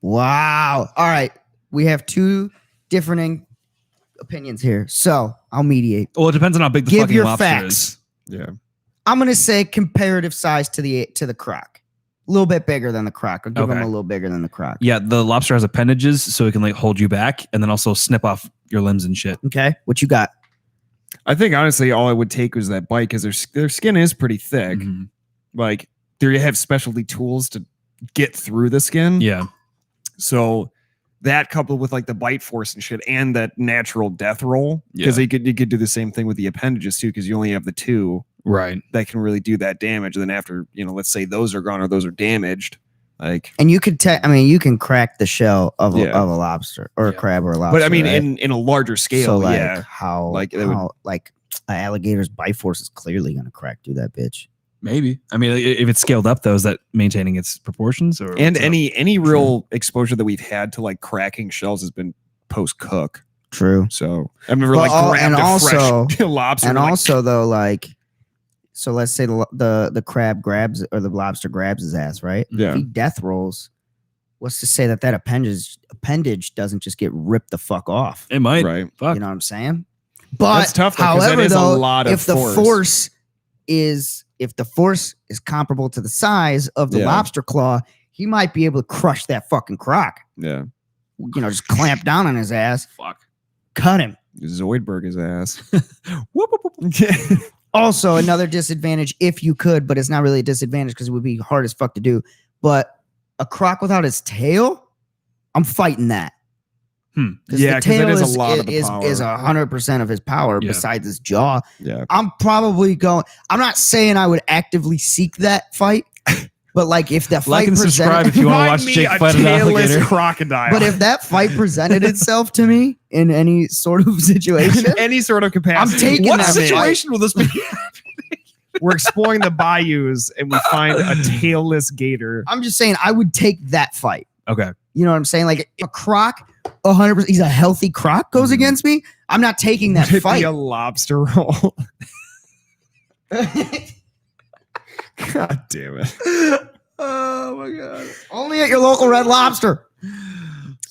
Wow. All right. We have two different opinions here. So I'll mediate. Well, it depends on how big the Give fucking your lobster facts. is. Yeah. I'm gonna say comparative size to the croc. A little bit bigger than the croc. I'll give him Okay. a little bigger than the croc. Yeah, the lobster has appendages, so it can like hold you back and then also snip off your limbs and shit. Okay. What you got? I think honestly, all I would take was that bite because their skin is pretty thick. Mhm. Like they have specialty tools to get through the skin. Yeah. So that coupled with like the bite force and shit and that natural death roll, because you could do the same thing with the appendages too, because you only have the two Right. that can really do that damage. And then after, let's say those are gone or those are damaged, like. And you could you can crack the shell of Yeah. a lobster or a crab or a lobster. But I mean, right? in a larger scale, so like yeah. how Like, it an alligator's bite force is clearly gonna crack through that bitch. Maybe. I mean, if it's scaled up though, is that maintaining its proportions or And what's up? any real exposure that we've had to like cracking shells has been post cook. True. So I've never Well, like grabbed and a also- fresh lobster. And like, also though, like, so let's say the crab grabs or the lobster grabs his ass, right? Yeah. If he death rolls, what's to say that appendage doesn't just get ripped the fuck off? It might. right. Fuck. You know what I'm saying? But That's tough, though, 'cause that however, is a though, lot of if the force. if the force is comparable to the size of the Yeah. lobster claw, he might be able to crush that fucking croc. Yeah. Just clamp down on his ass, Fuck. cut him. Zoidberg his ass. Whoop, whoop, whoop. Also, another disadvantage, if you could, but it's not really a disadvantage because it would be hard as fuck to do. But a croc without his tail, I'm fighting that. 'Cause Yeah, the 'cause that tail is a is lot of the power. 100% of his power Yeah. besides his jaw. Yeah. I'm probably going. I'm not saying I would actively seek that fight, but like if the fight Like and subscribe presented, if you want to watch Jake fight an alligator. crocodile. but if that fight presented itself to me in any sort of situation, any sort of capacity, I'm taking What that fight. situation will this be? we're exploring the bayous and we find a tailless gator. I'm just saying I would take that fight. Okay. You know what I'm saying? Like a croc, 100%. He's a healthy croc goes against me. I'm not taking that Would it fight. be a lobster roll? God damn it. Oh my god! Only at your local Red Lobster.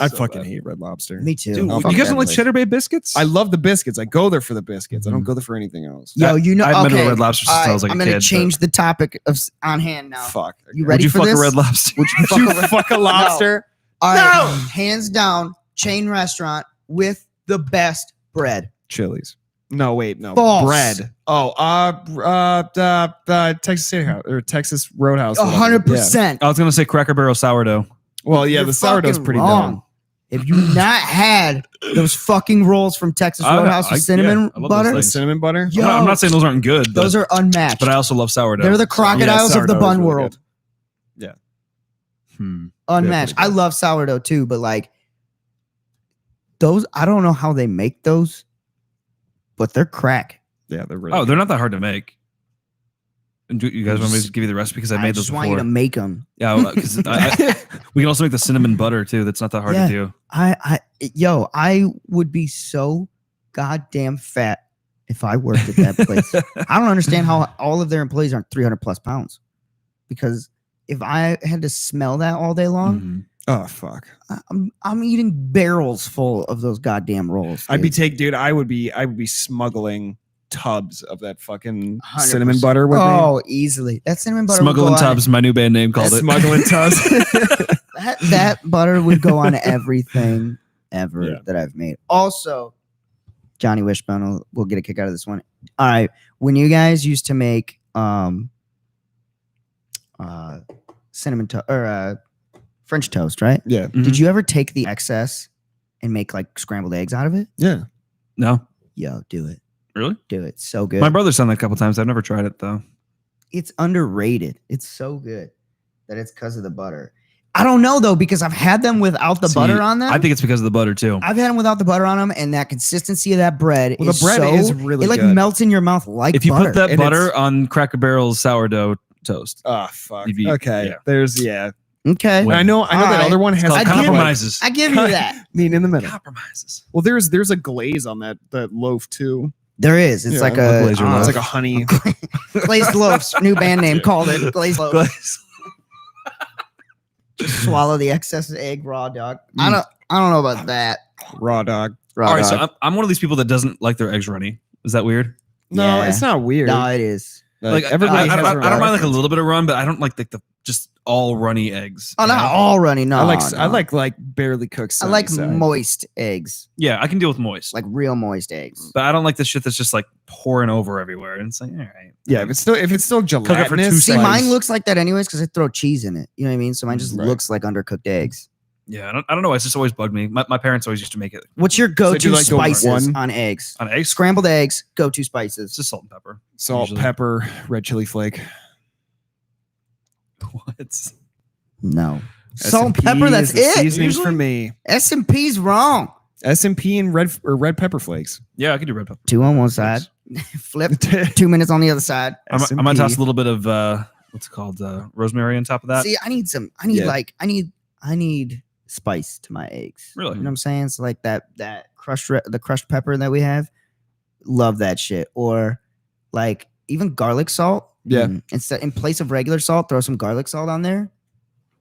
I fucking hate Red Lobster. Me too. Dude, Fuck you guys that don't like place. Cheddar Bay biscuits? I love the biscuits. I go there for the biscuits. I don't go there for anything else. Yo, you know. I've been to okay, Red Lobster since I was like a I'm gonna kid, change the topic on hand now. Fuck. You Would ready you for fuck this? a Red Lobster? Would you fuck You a Red- fuck a lobster? All right, hands down, chain restaurant with the best bread. Chili's. No, wait, no. False. Bread. Oh, Texas Steakhouse or Texas Roadhouse. whatever. 100%. I was gonna say Cracker Barrel sourdough. Well, yeah, You're the sourdough's fucking pretty wrong. dumb. If you not had those fucking rolls from Texas Roadhouse with cinnamon I love those butter, The things. cinnamon butter. Yo, I'm not saying those aren't good. those are unmatched. But I also love sourdough. They're the crocodiles of the sourdough is bun really world. Unmatched. pretty I good. love sourdough too, but like those, I don't know how they make those, but they're crack. Yeah, they're really. Oh, they're not that hard to make. And do you guys want me to give you the recipe because I made those just want you before? to make them. Yeah, because we can also make the cinnamon butter too. That's not that hard Yeah. to do. I would be so goddamn fat if I worked at that place. I don't understand how all of their employees aren't 300 plus pounds. Because if I had to smell that all day long, Mhm. Oh fuck! I'm eating barrels full of those goddamn rolls. I'd be dude. I would be smuggling tubs of that fucking 100%. cinnamon butter with me. Oh, easily. That cinnamon butter. would Smuggling go on- Tubs, my new band name called it. Smuggling tubs. That butter would go on everything ever Yeah. that I've made. Also, Johnny Wishbone will get a kick out of this one. All right, when you guys used to make cinnamon or French toast, right? Yeah. Mhm. Did you ever take the excess and make like scrambled eggs out of it? Yeah. No, Yo, do it. really? Do it. So good. My brother's done that a couple times. I've never tried it though. It's underrated. It's so good that it's because of the butter. I don't know though, because I've had them without the See, butter on them. I think it's because of the butter too. I've had them without the butter on them, and that consistency of that bread Well, is the bread so, is really it like good. melts in your mouth like If you butter. put that And butter it's- on Cracker Barrel's sourdough toast, Oh fuck. You'd be- Okay. yeah. There's yeah. Okay, Wait. I know that Alright. other one it's has called I give- compromises. I give you that. mean in the middle. Compromises. Well, there's a glaze on that loaf too. There is. It's Yeah, like a a glazer I don't loaf. It's know, like a honey. glazed loaves. New band name called it glazed loaves. Just swallow the excess egg raw dog. I don't know about that. Raw dog. Raw All right, dog. so I'm one of these people that doesn't like their eggs runny. Is that weird? No, Yeah. it's not weird. No, it is. Like everybody I has don't their mind own like a preference. little bit of run, but I don't like the just all runny eggs. Oh, you not know? all runny. No, I no. like barely cooked. I like sunny side. moist eggs, Yeah, I can deal with moist, like real moist eggs. but I don't like the shit that's just like pouring over everywhere. And it's like, all right, Yeah, if it's still it for gelatinous. 2 See, seconds. mine looks like that anyways because I throw cheese in it. You know what I mean? So mine just Right. looks like undercooked eggs. yeah, I don't know. It's just always bugged me. My parents always used to make it What's your go-to like the spices one- on eggs? on eggs. Scrambled eggs, go-to It's spices. just salt and pepper. Salt, usually. pepper, red chili flake. What? No. Salt and pepper, S&P that's is the it. Seasoning Usually- for me. S&P's wrong. S&P and red pepper flakes. Yeah, I can do red pepper. 2 on one side. Flip. 2 minutes on the other side. I might S&P. toss a little bit of what's it called rosemary on top of that. See, I need spice to my eggs. Really? You know what I'm saying? So like that the crushed pepper that we have, love that shit. Or like even garlic salt. Yeah. Instead, in place of regular salt, throw some garlic salt on there.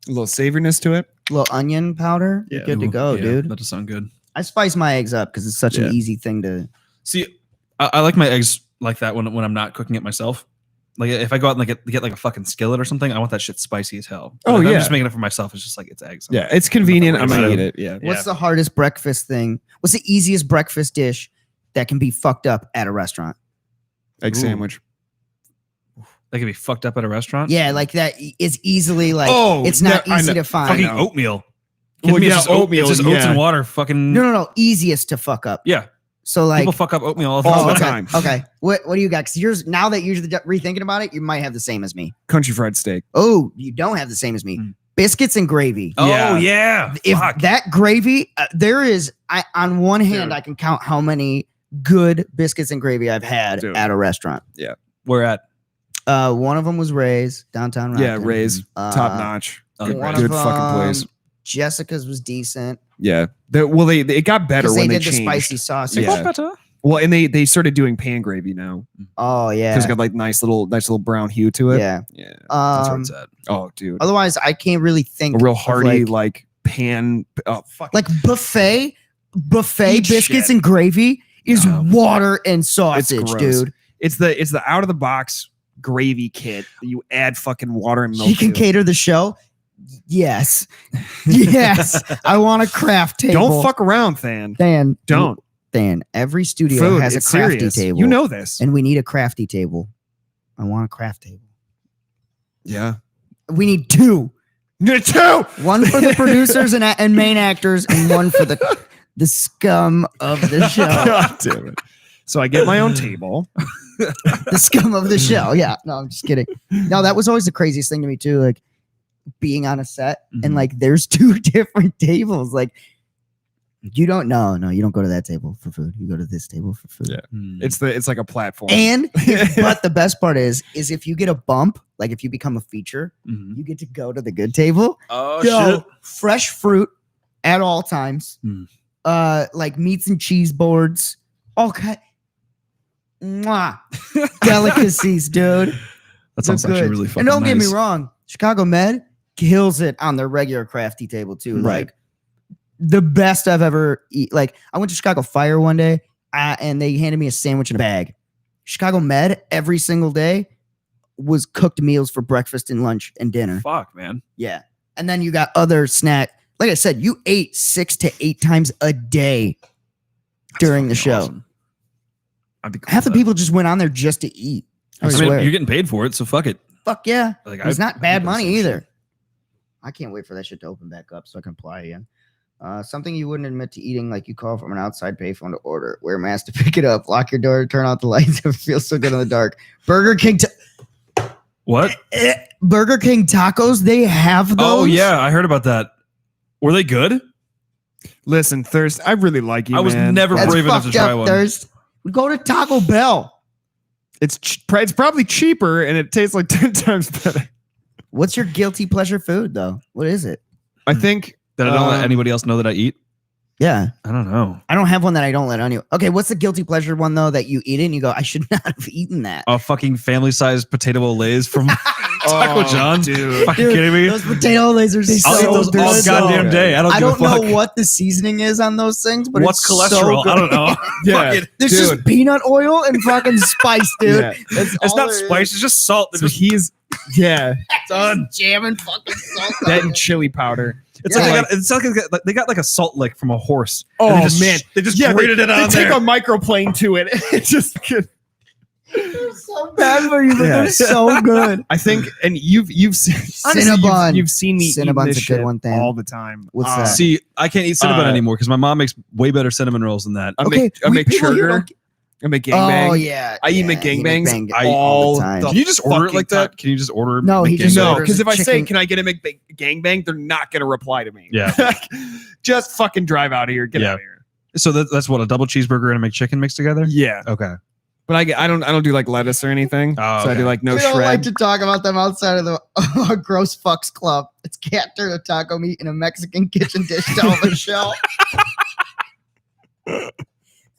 A little savoriness to it. A little onion powder. You're good to Ooh, go, yeah, dude. That does sound good. I spice my eggs up because it's such Yeah. an easy thing to. See, I like my eggs like that when I'm not cooking it myself. Like if I go out and get like a fucking skillet or something, I want that shit spicy as hell. But Oh, if I'm yeah. just making it for myself. It's just like it's eggs. Yeah, it's convenient. I'm gonna worry eat about it. Yeah. Yeah. What's the hardest breakfast thing? What's the easiest breakfast dish that can be fucked up at a restaurant? Egg Ooh. sandwich. They can be fucked up at a restaurant. Yeah, like that is easily like Oh, it's not no, I easy know. to find. fucking know. oatmeal. Well, Kidding me? yeah, It's just oatmeal, It's just oats yeah. and water. Fucking No, easiest to fuck up. yeah. So like People fuck up oatmeal all the All time. the okay, time. Okay. What do you got? Because yours now that you're rethinking about it, you might have the same as me. Country fried steak. Oh, you don't have the same as me. Mm. Biscuits and gravy. Oh Yeah. yeah. If Fuck. that gravy, there is on one hand, Dude. I can count how many good biscuits and gravy I've had Dude. at a restaurant. We're at One of them was Ray's downtown. Yeah, Rockton. Ray's Uh, top notch. Good one Ray's. Good of fucking place. Jessica's was decent Yeah. It got better because they when they did the changed. spicy sauce. Yeah. Well, and they started doing pan gravy now Oh yeah. because it's got like nice little brown hue to it. Yeah. Yeah. That's where Um, it's at. Oh, dude. otherwise, I can't really think. A real of, hearty like pan. Oh, fuck. like buffet Eat biscuits shit. and gravy is No. water and sausage, gross. dude. It's the out of the box gravy kit that you add fucking water and milk. You can to. cater the show. Yes, yes. I want a craft table. Don't fuck around, Than. Dan. Don't. Dan. Every studio Food, has a it's crafty serious. table. You know this. and we need a crafty table. I want a craft table. Yeah. We need two. Me too. One for the producers and main actors, and one for the scum of the show. God damn it. So I get my own table. The scum of the show. Yeah. No, I'm just kidding. No, that was always the craziest thing to me too. Like being on a set and Mhm. like there's two different tables. Like you don't you don't go to that table for food. You go to this table for food. Yeah. Hmm. It's like a platform. And but the best part is if you get a bump, like if you become a feature, Mhm. you get to go to the good table. Oh Yo, fresh fruit at all times. Mm. Like meats and cheese boards. Okay. Mwah. Delicacies, dude. That sounds They're actually good. really fucking And don't get me nice. wrong, Chicago Med kills it on their regular crafty table too. Right. Like the best I've ever eat. Like I went to Chicago Fire one day, and they handed me a sandwich in a bag. Chicago Med every single day was cooked meals for breakfast and lunch and dinner. Fuck, man. Yeah, And then you got other snack. Like I said, you ate 6 to 8 times a day during the show. Awesome. I'd be cool Half the with that. people just went on there just to eat. I I mean, swear. you're getting paid for it, so fuck it. Fuck yeah. Like, It's not I'd bad do the money same either. shit. I can't wait for that shit to open back up so I can apply again. Something you wouldn't admit to eating, like you call from an outside payphone to order. Wear a mask to pick it up. Lock your door. Turn out the lights. It feels so good in the dark. Burger King tacos. They have those. Oh yeah, I heard about that. Were they good? Listen, Thirst, I really like you, I was man. never That's brave enough to fucked try up, one. Thirst. We go to Taco Bell. It's probably cheaper and it tastes like 10 times better. What's your guilty pleasure food though? What is it? I think That I don't let anybody else know that I eat. Yeah. I don't know. I don't have one that I don't let anyone. Okay, what's the guilty pleasure one though that you eat it and you go, I should not have eaten that? A fucking family-sized potato Lays from Taco Oh, John. dude. Fucking Dude, kidding me? those potato lasers. I'll eat those all good. goddamn day. I don't I give don't a fuck. know what the seasoning is on those things, but What's it's cholesterol? So good. I don't know. Yeah. Fuck it. There's Dude. just peanut oil and fucking spice, dude. Yeah. That's It's all not there is. spice. It's just salt. It's So just he's Done. Jamming fucking salt. that on and it. chili powder. It's Yeah. like it's like they got like a salt lick from a horse. Oh, And they just, man. they just Yeah, grated it They on take there. a microplane to it. It's just good. They're so bad for you, but Yeah. they're so good. I think, and you've seen Cinnabon. You've seen me eat Cinnabon's this a good shit one, Dan. all the time. What's that? See, I can't eat cinnamon Uh, anymore because my mom makes way better cinnamon rolls than that. I Okay, make people here sugar. don't- I make gangbang. Oh yeah. I eat yeah, McGangbangs McBang I- all all the time. the- Can you just order it fucking like that? time. Can you just order? No, he just McGangbang? No, orders because if I say, chicken- "Can I get a McGangbang?" They're not going to reply to me. Yeah. Just fucking drive out of here. Get Yeah. out of here. So that's what, a double cheeseburger and a McChicken mixed together. Yeah, Okay. but I don't do like lettuce or anything. Oh, So I okay. do like no we don't shred. like to talk about them outside of the gross fucks club. It's cat turn a taco meat in a Mexican kitchen dish to oven shell.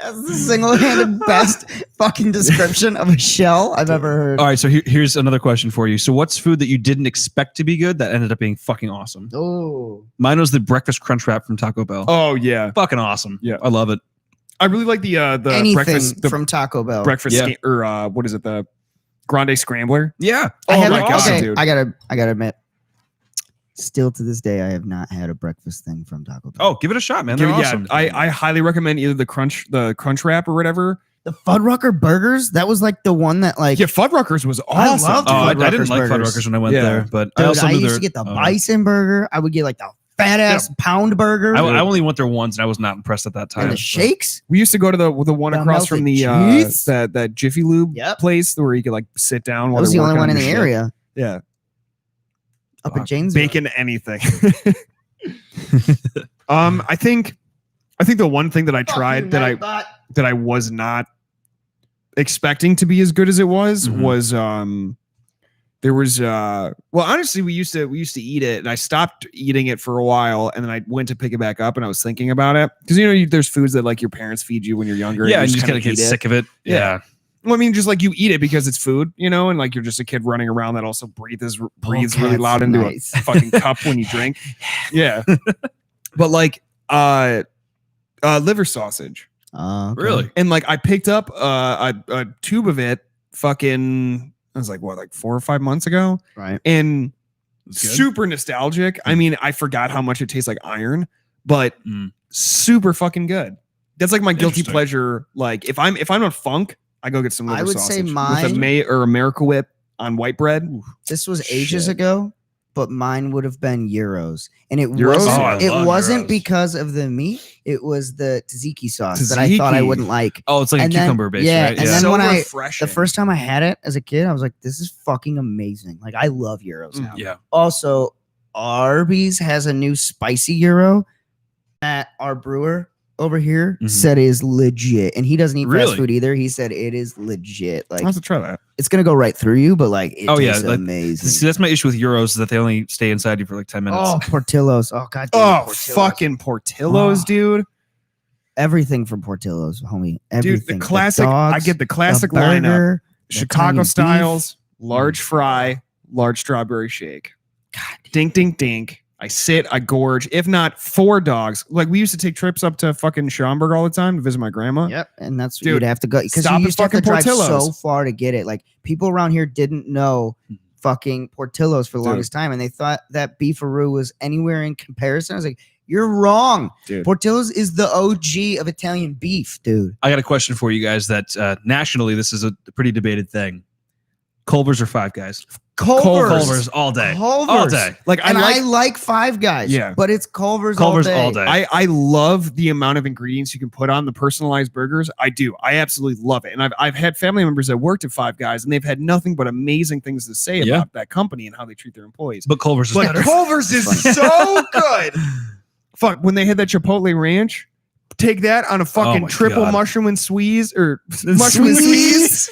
That's the single-handed best fucking description of a shell I've ever heard. All right. So here's another question for you. So what's food that you didn't expect to be good that ended up being fucking awesome? Oh, Mine was the breakfast crunch wrap from Taco Bell. Oh yeah, Fucking awesome. Yeah. I love it. I really like the anything breakfast from Taco Bell. breakfast Yeah. or what is it, the Grande Scrambler? Yeah. I Oh haven't. my God, okay, dude. I gotta admit. Still to this day, I have not had a breakfast thing from Taco Bell. Oh, give it a shot, man. They're awesome. I highly recommend either the crunch wrap or whatever. The Fuddrucker burgers. That was like the one that like. Yeah, Fuddruckers was I awesome. loved Oh, I Fuddruckers didn't like burgers. Fuddruckers when I went Yeah. there, but Dude, I also I knew used their- to get the oh. bison burger. I would get like the fat ass pound burger I only went there once, and I was not impressed at that and time. the shakes. We used to go to the one The across from the melted cheese? that Jiffy Lube Yep. place where you could like sit down That while was they're the only working one on in the your shit. area. Yeah, Up at Jane's. bacon anything. I think the one thing that I tried that I was not expecting to be as good as it was Mhm. was there was well, honestly we used to eat it, and I stopped eating it for a while, and then I went to pick it back up, and I was thinking about it because there's foods that like your parents feed you when you're younger. Yeah, and you you just kinda kind of get eat it. sick of it. Yeah. Yeah. Well, I mean, just like you eat it because it's food, and like you're just a kid running around that also breathes really cat's loud into nice. a fucking cup when you drink. Yeah, but like liver sausage, Okay. Really? and like I picked up a tube of it. Fucking, I was like, what, like 4 or 5 months ago, Right. and That's good. super nostalgic. I mean, I forgot how much it tastes like iron, but Mm. super fucking good. That's like my guilty Interesting. pleasure. Like if I'm on funk, I go get some liver I would sausage say with a mine- America Whip on white bread. This was ages Shit. ago, but mine would have been Euros, and it Euros? wasn't. Oh, I it love wasn't Euros. because of the meat. It was the tzatziki sauce that I thought I Tzatziki. wouldn't like. Oh, it's like And a then- cucumber base, yeah, right? and then so when I- refreshing. The first time I had it as a kid, I was like, "This is fucking amazing!" Like I love Euros now. Yeah. Also, Arby's has a new spicy Euro that our brewer over here Mhm. said is legit, and he doesn't eat Really? fast food either. He said it is legit. Like I'll have to try that. it's gonna go right through you, but like it Oh, yeah, tastes like, amazing. See, that's my issue with Euros is that they only stay inside you for like 10 minutes. Oh, Portillo's. Oh, god damn Oh, Portillo's. fucking Portillo's, Oh. dude. Everything from Portillo's, homie. Everything. Dude, the classic. I dogs, get the classic the lineup: burger, the Chicago Italian styles, beef. large fry, large strawberry shake. God, Dink, dink, dink. I sit, I gorge. If not 4 dogs, like we used to take trips up to fucking Schaumburg all the time to visit my grandma. Yep, and that's what Dude, you'd have to go because stop you at used to have to fucking drive so Portillo's. far to get it. Like people around here didn't know fucking Portillo's for the longest time, and they thought that beefaroo was anywhere in comparison. I was like, you're wrong. Dude. Portillo's is the OG of Italian beef, dude. I got a question for you guys that nationally, this is a pretty debated thing. Culver's or Five Guys? Culver's all day. Culver's. All day. Like I like Five Guys. Yeah. But it's Culver's Culver's all day. I love the amount of ingredients you can put on the personalized burgers. I do. I absolutely love it. And I've had family members that worked at Five Guys, and they've had nothing but amazing things to say about that company and how they treat their employees. But Culver's is But better. Culver's is so good. Fuck, when they had that Chipotle Ranch, take that on a fucking my triple God. mushroom and squeeze or mushroom and squeeze.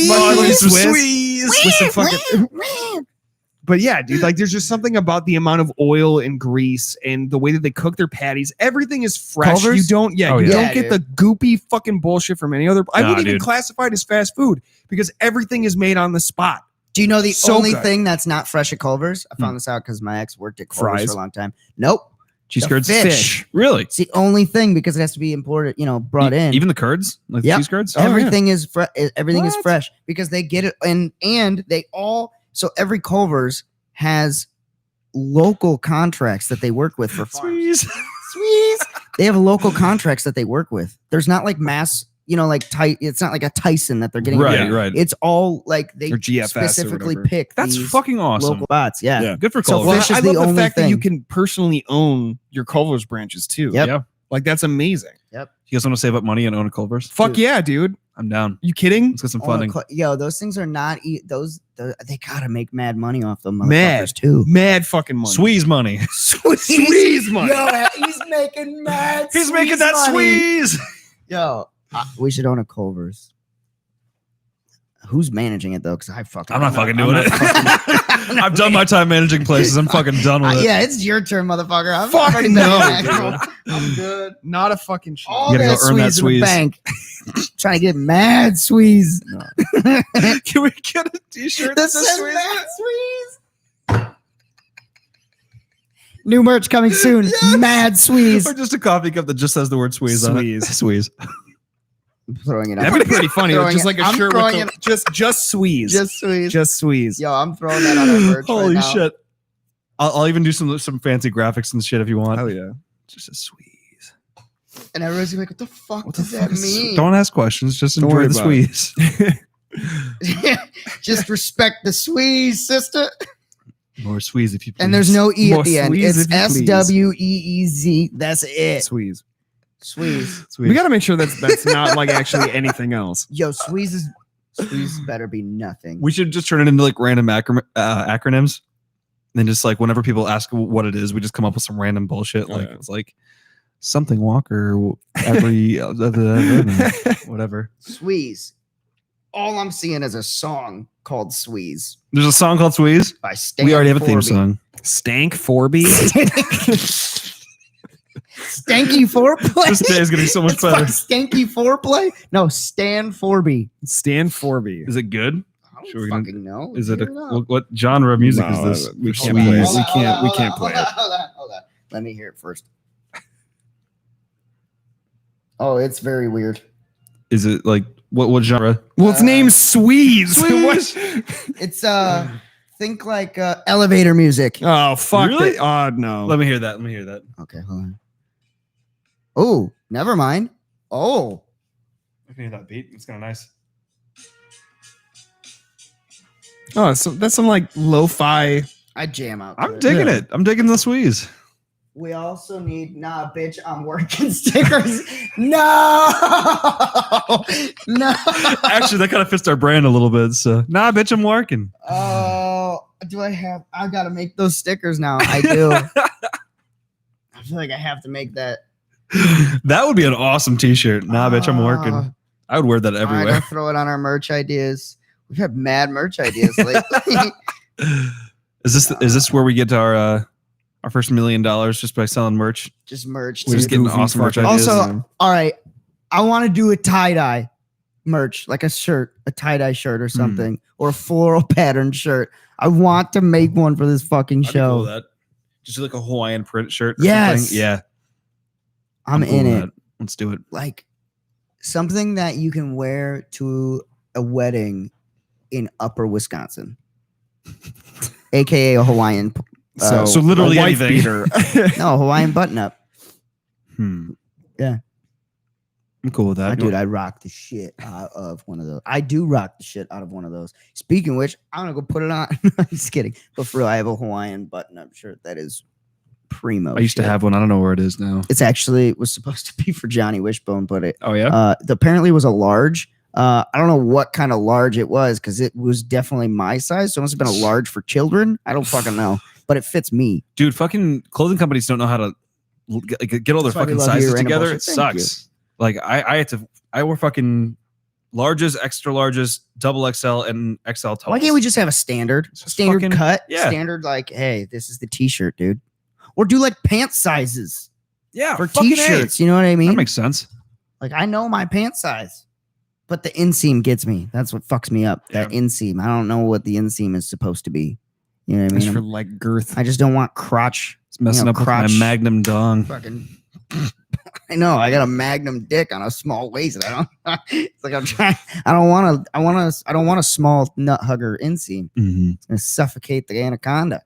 Mushroom and Swiss with some fucking. But yeah, dude, like there's just something about the amount of oil and grease and the way that they cook their patties. Everything is fresh. Culver's? You don't, you Yeah, don't get the goopy fucking bullshit from any other. I Nah, wouldn't even dude. classify it as fast food because everything is made on the spot. Do you know the So only good. thing that's not fresh at Culver's? I found this out because my ex worked at Culver's Fries. for a long time. Nope. Cheese The curds? fish. Really? It's the only thing because it has to be imported, brought in. Even the curds? Like Yep. the cheese curds? Oh, yeah. everything is everything is What? fresh because they get it and they all so every Culver's has local contracts that they work with for farms. Squeeze. They have local contracts that they work with. There's not like mass, it's not like a Tyson that they're getting. Right, right. It's all like they Or GFS or specifically whatever. pick That's these fucking awesome. local bots. Yeah. Yeah. Good for So Culver's. Well, fish is I the love the only fact that you thing. can personally own your Culver's branches too. Yep. Yeah. Like that's amazing. You guys want to save up money and own a Culver's? Fuck Dude. yeah, dude. I'm down. You kidding? Let's get some Oh, funding. those things are not they gotta make mad money off them Mad. motherfuckers too. Mad fucking money. Squeeze money. Squeeze money. Yo, he's making mad. He's making that money. squeeze. Yo, we should own a Culver's. Who's managing it though? Because I'm not fucking doing it. I've done my time managing places. I'm fucking done with it. Yeah, it's your turn, motherfucker. I'm Fuck already no, done. dude. I'm good. Not a fucking shit. All You gotta that go earn that squeeze in the squeeze. bank. Trying to get mad squeeze. Can we get a t-shirt that This says is squeeze? mad squeeze. New merch coming soon. Mad squeeze. Or just a coffee cup that just says the word squeeze on it. Squeeze. Squeeze. I'm throwing it out. That'd be pretty funny. Throwing Just it- like a I'm shirt throwing with just squeeze. Just squeeze. Just squeeze. Yo, I'm throwing that on our merch. Holy right now. shit. I'll even do some fancy graphics and shit if you want. Hell yeah. Just a squeeze. And everybody's like, what the fuck What the does fuck that is mean? Don't ask questions. Just Don't enjoy worry the about it. squeeze. Just respect the squeeze, sister. More squeeze if you please. And there's no E More at the end. squeeze It's if you please. SWEEZ. That's it. Squeeze. Squeeze. We got to make sure that's not like actually anything else. Yo, squeeze better be nothing. We should just turn it into like random acronyms. And just like whenever people ask what it is, we just come up with some random bullshit. Oh, Like yeah. it's like something Walker every whatever. Squeeze. All I'm seeing is a song called Squeeze There's a song called Squeeze. by Stan We already have a theme Forby. song. Stank 4B. Stanky Foreplay. This day is gonna be so much It's by better. Stanky Foreplay? No, Stan Forby. Stan 4B. Is it good? I don't Sure, we can- fucking know. Is it Figure out. what genre of music No, is this? we For can't Squeeze. play it. Hold on, We hold can't on, play it. Hold on. Let me hear it first. Oh, it's very weird. Is it like what genre? Well, it's named Squeeze. Squeeze. It's think like elevator music. Oh, fuck Really? it. Oh, no. Let me hear that. Okay, hold on. Oh, never mind. Oh, I can hear that beat. It's kind of nice. Oh, so that's some like lo-fi. I jam out. to I'm it. digging Yeah. it. I'm digging the Squeeze. We also need bitch, I'm working stickers. No, no. Actually, that kind of fits our brand a little bit. So, nah, bitch, I'm working. Oh, I gotta make those stickers now. I do. I feel like I have to make that. That would be an awesome T-shirt. Nah, bitch, I'm working. I would wear that All right, everywhere. I'll throw it on our merch ideas. We've had mad merch ideas lately. Is this where we get our first $1 million just by selling merch? Just merch. We're just dude. getting awesome merch ideas. Also, all right, I want to do a tie-dye merch, like a shirt, a tie-dye shirt or something, or a floral pattern shirt. I want to make one for this fucking I'd be cool show. with that. Just do like a Hawaiian print shirt. Or Yes. something. Yeah. I'm cool in with it. that. Let's do it. Like something that you can wear to a wedding in Upper Wisconsin. aka a Hawaiian. So literally a wife anything. beater. No, Hawaiian button-up. Yeah. I'm cool with that. Dude, I rock the shit out of one of those. I do rock the shit out of one of those. Speaking of which, I'm gonna go put it on. I'm just kidding. But for real, I have a Hawaiian button-up shirt that is primo. I used to have one. I don't know where it is now. It's actually was supposed to be for Johnny Wishbone, but it Oh yeah. apparently was a large. I don't know what kind of large it was because it was definitely my size. So it must have been a large for children. I don't fucking know, but it fits me. Dude, fucking clothing companies don't know how to get all their That's why we fucking love sizes your together. animal It shit. Thank sucks. Like I wore fucking larges, extra larges, double XL, and XL talls. Why can't we just have a standard fucking- cut? yeah. Standard like, hey, this is the t-shirt, dude. Or do like pant sizes Yeah, for fucking A. t-shirts. You know what I mean? That makes sense. Like I know my pant size, but the inseam gets me. That's what fucks me up. That inseam. I don't know what the inseam is supposed to be. You know what I It's mean? for leg girth. I just don't want crotch. It's messing up crotch. with my Magnum dong. Fucking. I know. I got a Magnum dick on a small waist. I don't. It's like I'm trying. I don't want a small nut hugger inseam. Mm-hmm. It's gonna suffocate the anaconda.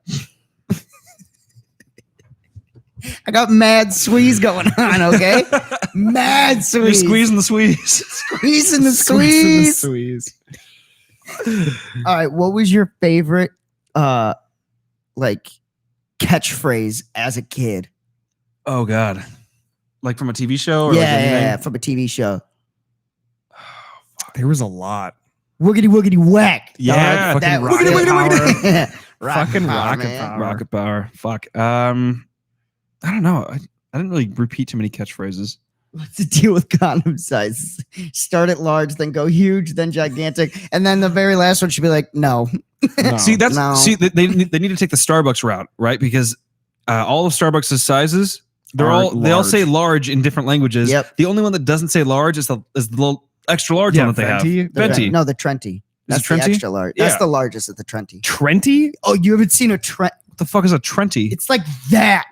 I got mad squeeze going on. Okay, mad You're squeeze. squeezing the squeeze. Squeezing the squeeze. Squeeze. All right. What was your favorite, like, catchphrase as a kid? Oh god, like from a TV show or Yeah, like anything? yeah, from a TV show. There was a lot. Woogity woogity whack. Yeah, Dog, that fucking rocket woogity. Fucking rocket man. power. Rocket power. Fuck. I don't know. I didn't really repeat too many catchphrases. What's the deal with condom sizes? Start at large, then go huge, then gigantic, and then the very last one should be like, no. No. See, that's No. they need to take the Starbucks route, right? Because all of Starbucks' sizes, they all large. say large in different languages. Yep. The only one that doesn't say large is the little extra large Yeah, one that they venti. have. The Venti. No, the Trenti. That's it Trenti? the extra large. That's Yeah. the largest of the Trenti. Trenti? Oh, you haven't seen a Trent? What the fuck is a Trenti? It's like that.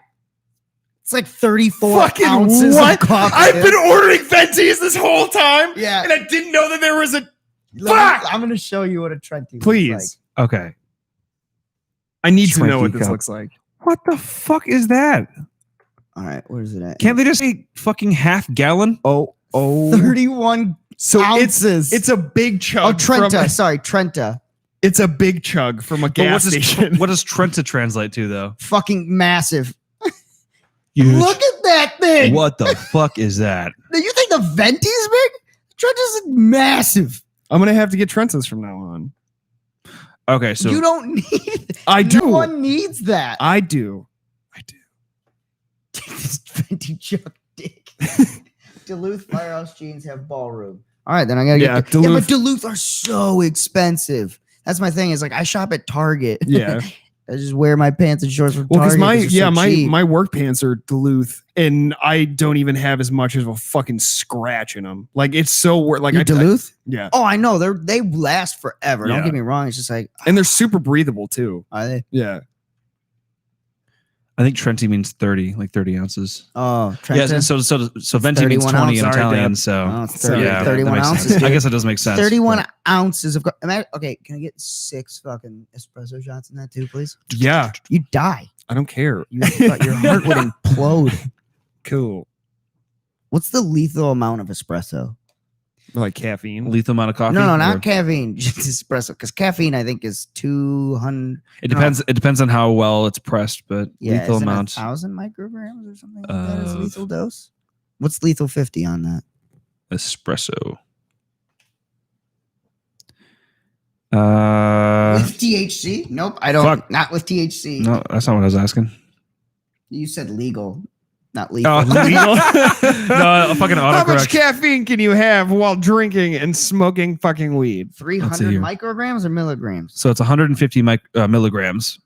It's like 34 Fucking ounces what? of coffee. I've dude. been ordering Ventis this whole time, Yeah. and I didn't know that there was a. Let me- Fuck! I'm going to show you what a Trenti looks Please. Okay. I need to know Trenti what this cup. looks like. What the fuck is that? like. All right, where is it at? Can't they just say fucking half gallon? Oh, 31 So ounces. it's a big chug. oh, Trenta. from- Sorry, Trenta. it's a big chug from a But gas station. what does Trenta translate to though? Fucking massive. Huge. Look at that thing. What the fuck is that? You think the Venti is big? Trenta's massive. I'm gonna have to get Trentas from now on. Okay, so You don't need. I do. No one needs that. I do. This Venti chuck dick. Duluth Firehouse jeans have ballroom. All right, then I gotta Yeah, get. Yeah, but Duluth- Duluth are so expensive. That's my thing. Is like I shop at Target. Yeah. I just wear my pants and shorts from Well, because Target. they're so cheap. my work pants are Duluth, and I don't even have as much as a fucking scratch in them. Like it's so like Your Duluth. yeah, Oh, I know. They last forever. Yeah. Don't get me wrong. It's just like and they're super breathable too. are they? Yeah, I think Trenti means 30, like 30 ounces. Oh, Yeah, Trenta. so Venti means 31 20 in ounce. Italian. Dad. So Oh, it's So, yeah, 31 that makes ounces. sense. I dude. guess it does make sense. 31 but- ounces of. Okay, can I get 6 fucking espresso shots in that too, please? yeah. You die. I don't care. Your heart would implode. Cool. What's the lethal amount of espresso? Like caffeine. Lethal amount of coffee. No, or- not caffeine. Just espresso. Because caffeine, I think, is 200. It depends. It depends on how well it's pressed, but Yeah, lethal isn't it amount. 1,000 micrograms or something like that is Of- lethal dose. What's lethal 50 on that? Espresso. With THC? Nope, I don't. fuck. Not with THC. No, that's not what I was asking. You said legal, not lethal. Oh, legal. No, a fucking How much autocorrect. caffeine can you have while drinking and smoking fucking weed? Let's see 300 here. micrograms or milligrams? So it's 150 milligrams.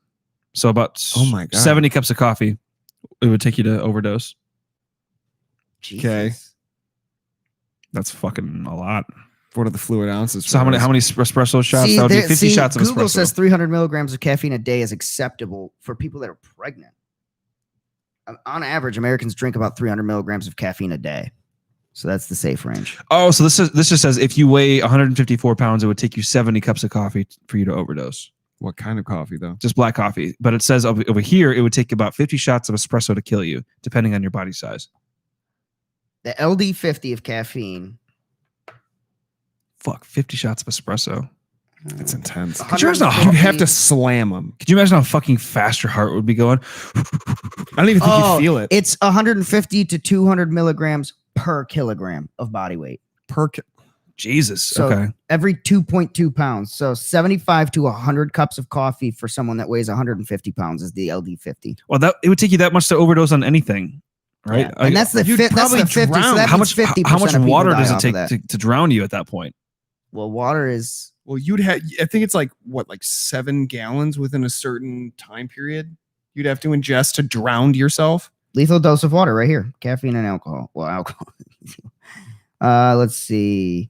So about Oh my God. 70 cups of coffee. It would take you to overdose. Okay. Jesus. That's fucking a lot. What are the fluid ounces? So how many espresso shots? See, That would be there- 50 see, shots of Google espresso. says 300 milligrams of caffeine a day is acceptable for people that are pregnant. On average, Americans drink about 300 milligrams of caffeine a day. So that's the safe range. Oh, so this just says if you weigh 154 pounds, it would take you 70 cups of coffee for you to overdose. What kind of coffee though? Just black coffee. But it says over here, it would take about 50 shots of espresso to kill you, depending on your body size. The LD50 of caffeine. Fuck, 50 shots of espresso. It's intense. Could you imagine You'd have to slam them. Could you imagine how fucking fast your heart would be going? I don't even think you feel it. It's 150 to 200 milligrams per kilogram of body weight. Jesus. So okay. every 2.2 pounds. So 75 to 100 cups of coffee for someone that weighs 150 pounds is the LD50. Well, it would take you that much to overdose on anything, right? Yeah. And that's the You'd 50. That's probably the 50. So drown. that how means much 50% how much of people water die does it off of take that. to drown you at that point? Well, water is. Well, you'd have. I think it's like 7 gallons within a certain time period. You'd have to ingest to drown yourself. Lethal dose of water right here. Caffeine and alcohol. Well, alcohol. Let's see.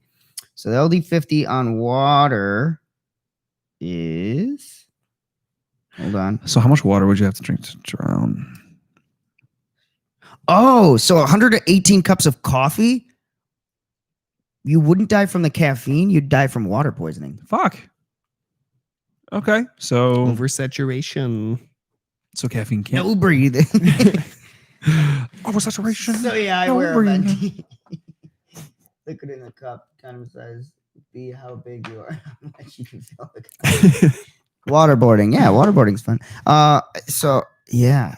So the LD50 on water is. Hold on. So how much water would you have to drink to drown? Oh, so 118 cups of coffee? You wouldn't die from the caffeine. You'd die from water poisoning. Fuck. Okay. So Oversaturation. caffeine can't. No breathing. Oversaturation. So yeah, I No wear a breathing. venti. Liquid in the cup, kind of size. B, how big you are. How much you can fill the cup. Waterboarding. Yeah, waterboarding's fun. So yeah.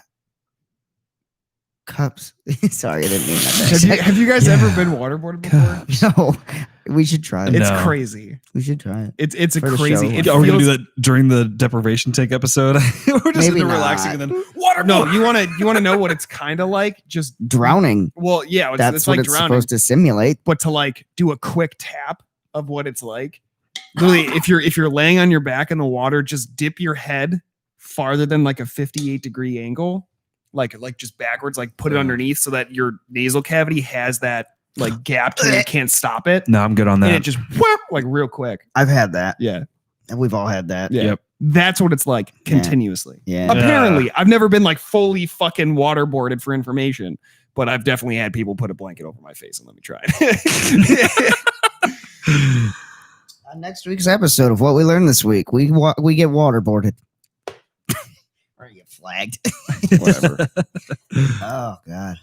Cups. Sorry, I didn't mean that. Have you guys ever been waterboarded before? No, we should try it. It's No. crazy. We should try it. It's a For the crazy. show. It Are we gonna do feels- that during the deprivation tank episode? We're just Maybe into relaxing not. and then water. No, you want to know what it's kind of like? Just Drowning. well, yeah, That's it's what like it's drowning, supposed to simulate. but to like do a quick tap of what it's like. Literally, if you're laying on your back in the water, just dip your head farther than like a 58-degree angle, like just backwards, like put it underneath so that your nasal cavity has that like gap to where you can't stop it. No, I'm good on And that. it just whoop, like real quick. I've had that. Yeah. And we've all had that. Yeah. Yep. That's what it's like continuously. Yeah. Apparently, I've never been like fully fucking waterboarded for information, but I've definitely had people put a blanket over my face and let me try it. Next week's episode of What We Learned This Week, we get waterboarded. Or you get flagged. Whatever. Oh, God.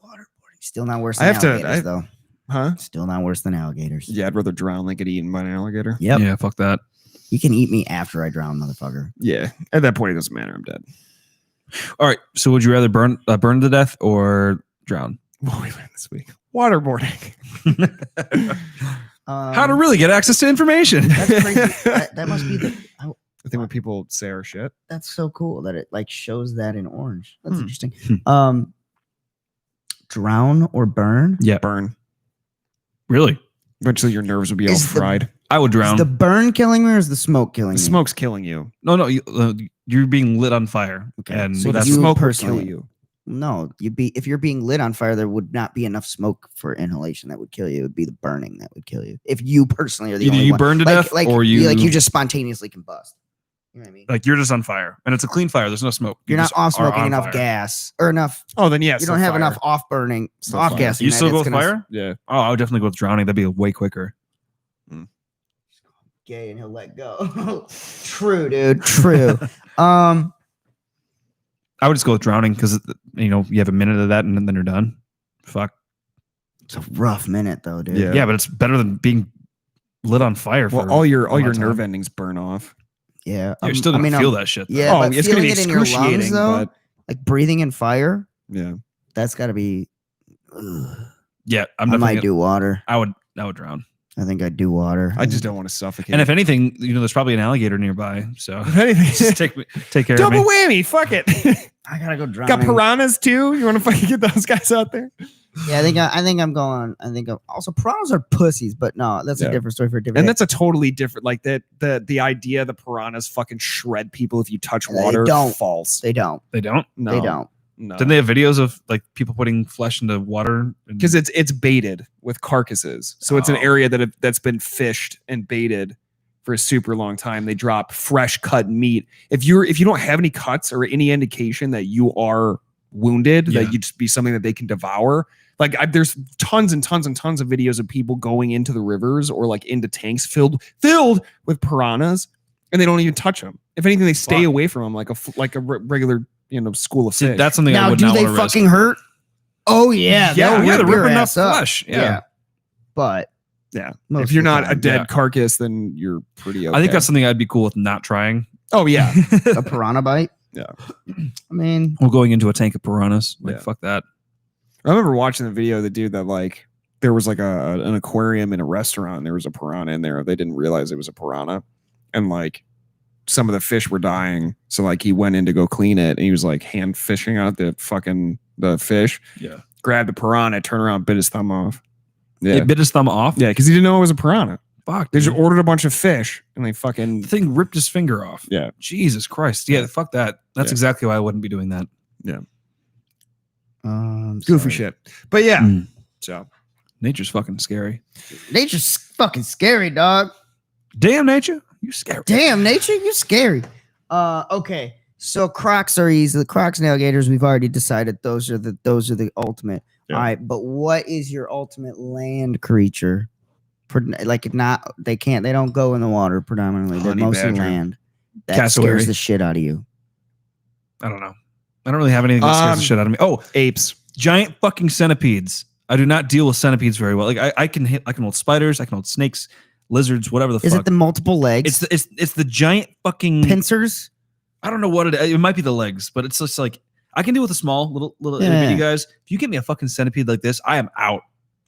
Waterboarding. Still not worse than alligators, though. Huh? Still not worse than alligators. Yeah, I'd rather drown than get eaten by an alligator. Yep. Yeah, fuck that. You can eat me after I drown, motherfucker. Yeah. At that point, it doesn't matter. I'm dead. All right. So would you rather burn to death or drown? What we learned this week? Waterboarding. How to really get access to information? That's crazy. That must be the. I think when people say our shit. That's so cool that it like shows that in orange. That's interesting. Hmm. Drown or burn? Yeah. Burn. Really? Eventually, your nerves would be all Is the- fried. I would Is drown. the burn killing me or is the smoke killing The me? smoke's killing you. No, you're being lit on fire. Okay, And so that's you smoke would personally- kill you. No, if you're being lit on fire, there would not be enough smoke for inhalation that would kill you. It would be the burning that would kill you. If you personally are the either only you one. burn to death or you just spontaneously combust. You know what I mean? like you're just on fire and it's a clean fire. There's no smoke. You're You not just off are smoking on enough fire. gas or enough. Oh, then yes. You don't have enough off burning, Still off fire. gassing. You that still go it's with gonna fire? Yeah. Oh, I would definitely go with drowning. That'd be way quicker. Gay and he'll let go. True, dude. True. I would just go with drowning because you have a minute of that and then you're done. Fuck. It's a rough minute though, dude. Yeah. Yeah, but it's better than being lit on fire. Well, for all your a long nerve time. endings burn off. Yeah. You're still gonna feel that shit. Though. Yeah, Oh, but it's gonna feeling be it in your lungs excruciating, though, but like breathing in fire, yeah. that's got to be. Ugh. Yeah, I might do water. I would drown. I think I'd do water. I just don't want to suffocate. And if anything, there's probably an alligator nearby. So if anything, just take care double of me. whammy. Fuck it. I gotta go drown. Got piranhas too. You want to fucking get those guys out there? Yeah, I think I'm going. Also piranhas are pussies, but no, that's Yeah. a different story for a different. And day. that's a totally different. Like the idea the piranhas fucking shred people if you touch They water. don't. False. They don't. They don't. No, They don't. No. Didn't they have videos of like people putting flesh into water? Because it's baited with carcasses, so it's an Oh. area that's been fished and baited for a super long time. They drop fresh cut meat. If you don't have any cuts or any indication that you are wounded, Yeah. that you just be something that they can devour. Like there's tons and tons and tons of videos of people going into the rivers or like into tanks filled with piranhas and they don't even touch them. If anything, they stay Fuck. away from them like a regular school of See, fish. that's something I Now, would do not they want to risk. fucking hurt? Oh yeah, Yeah, they'll yeah, rip they're your ripping up ass up. flesh. Yeah. But yeah. most If you're of the not a time, dead yeah. carcass, then you're pretty okay. I think that's something I'd be cool with not trying. Oh yeah. a piranha bite. Yeah. I mean, Well, going into a tank of piranhas. Like, Yeah. fuck that. I remember watching the video of the dude that like there was like an aquarium in a restaurant and there was a piranha in there. They didn't realize it was a piranha. And like some of the fish were dying. So like he went in to go clean it and he was like hand fishing out the fish. Yeah. Grabbed the piranha, turned around, bit his thumb off. Yeah. It bit his thumb off. Yeah, because he didn't know it was a piranha. Fuck. They just dude. ordered a bunch of fish and they fucking The thing ripped his finger off. yeah. Jesus Christ. Yeah, fuck that. That's Yeah. exactly why I wouldn't be doing that. Goofy sorry. shit. But yeah. Mm. So Nature's fucking scary. Nature's fucking scary, dog. Damn, nature. You scary. Damn, nature, you scary. Okay. So Crocs are easy. The Crocs and alligators, we've already decided those are the ultimate. Yeah. All right, but what is your ultimate land creature? Like they don't go in the water predominantly. They're Honey mostly badger. land. That Cassowary. scares the shit out of you. I don't know. I don't really have anything that scares the shit out of me. Oh, apes. giant fucking centipedes. I do not deal with centipedes very well. Like I can hold spiders, I can hold snakes, lizards, whatever the Is fuck. it the multiple legs? It's the giant fucking Pincers? I don't know what it is. It might be the legs, but it's just like I can deal with the small little Yeah. itty bitty guys. If you get me a fucking centipede like this, I am out.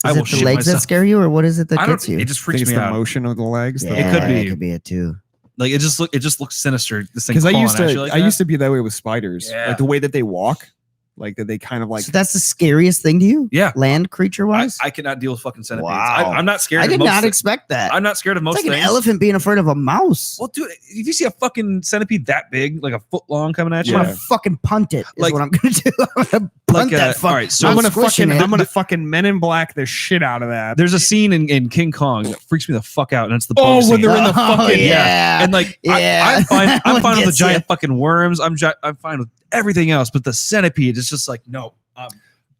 I Is will it the shit legs that myself. scare you, or what is it that I don't. gets you? It just I think freaks it's me the out. motion of the legs. Yeah, It could be. It could be it too. Like it just looks sinister. This thing Because I crawling used at to you like I that. used to be that way with spiders. Yeah. Like the way that they walk. Like that they kind of like So that's the scariest thing to you? Yeah. Land creature wise? I cannot deal with fucking centipedes. Wow. I'm not scared. I of did most not thi- expect that. I'm not scared of most It's like an things. elephant being afraid of a mouse. Well, dude, if you see a fucking centipede that big, like a foot long, coming at you, I'm Yeah. gonna fucking punt it. Is Like- what I'm gonna do. I'm gonna punt that fuck. all right, so I'm gonna squishing fucking Men in Black the shit out of that. there's a scene in King Kong that freaks me the fuck out, and it's the Oh, bug when scene. they're in the Oh, fucking yeah. And like, Yeah. I'm fine. I'm One fine with the gets ya. giant fucking worms. I'm fine with everything else, but the centipede is just like, no, I'm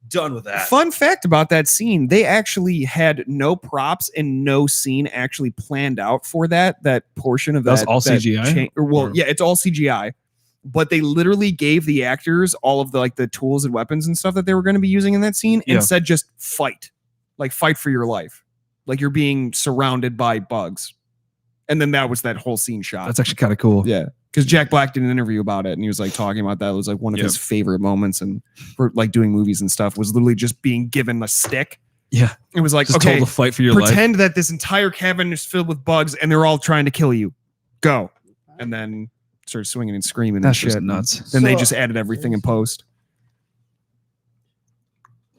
done with that. Fun fact about that scene, they actually had no props and no scene actually planned out for that portion of That was that. all that CGI? Well, Or- yeah, it's all CGI. But they literally gave the actors all of the tools and weapons and stuff that they were going to be using in that scene and Yeah. said just fight. Like fight for your life. Like you're being surrounded by bugs. And then that was that whole scene shot. That's actually kind of cool. Yeah. Because Jack Black did an interview about it and he was like talking about that. It was like one of his favorite moments and for like doing movies and stuff was literally just being given a stick. Yeah. It was like, Just okay, told to fight for your life. pretend that this entire cabin is filled with bugs and they're all trying to kill you. Go. And then start swinging and screaming That's and just shit. nuts. Then they So- just added everything in post.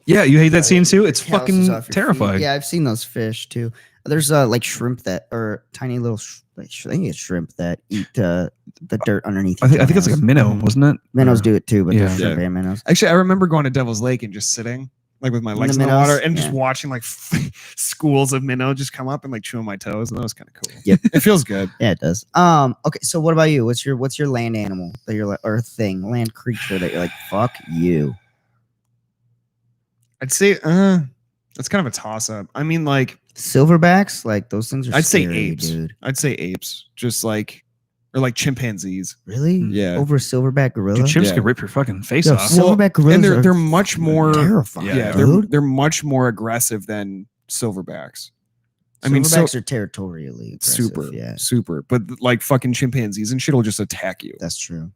Yeah, you hate that scene too? It's Calluses fucking off your feet. terrifying. Yeah, I've seen those fish too. There's like shrimp that or tiny little. I think it's shrimp that eat the dirt underneath. I think it's like a minnow, wasn't it? Minnows do it too, but Yeah. there's shrimp Yeah. and minnows. Actually, I remember going to Devil's Lake and just sitting like with my In legs the in the minnows? water and just Yeah. watching like schools of minnow just come up and like chewing my toes. And that was kind of cool. Yep. It feels good. Yeah, it does. Okay, so what about you? What's your land animal that you're like, or thing, land creature that you're like, fuck you? I'd say that's kind of a toss up. I mean, like Silverbacks, like those things are. I'd say scary, apes. dude. I'd say apes. Just like or like chimpanzees. Really? Yeah. Over a silverback gorilla? Dude, chimps Yeah. could rip your fucking face Yo, off. silverback gorillas And they're are much more terrifying. yeah, dude. they're much more aggressive than silverbacks. I mean, silverbacks are territorially aggressive. super, Yeah, super. But like fucking chimpanzees and shit will just attack you. that's true.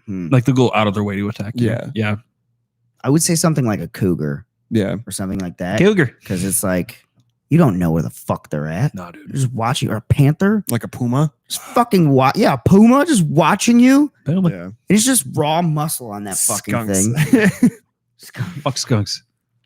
Hmm. Like they'll go out of their way to attack you. Yeah. Yeah. I would say something like a cougar Yeah. or something like that, Cougar. because it's like you don't know where the fuck they're at. No, dude. You're just watching, or a panther, Like a puma. just fucking yeah, a puma just watching you. Boom. Yeah. It's just raw muscle on that fucking Skunks. thing. Fuck skunks.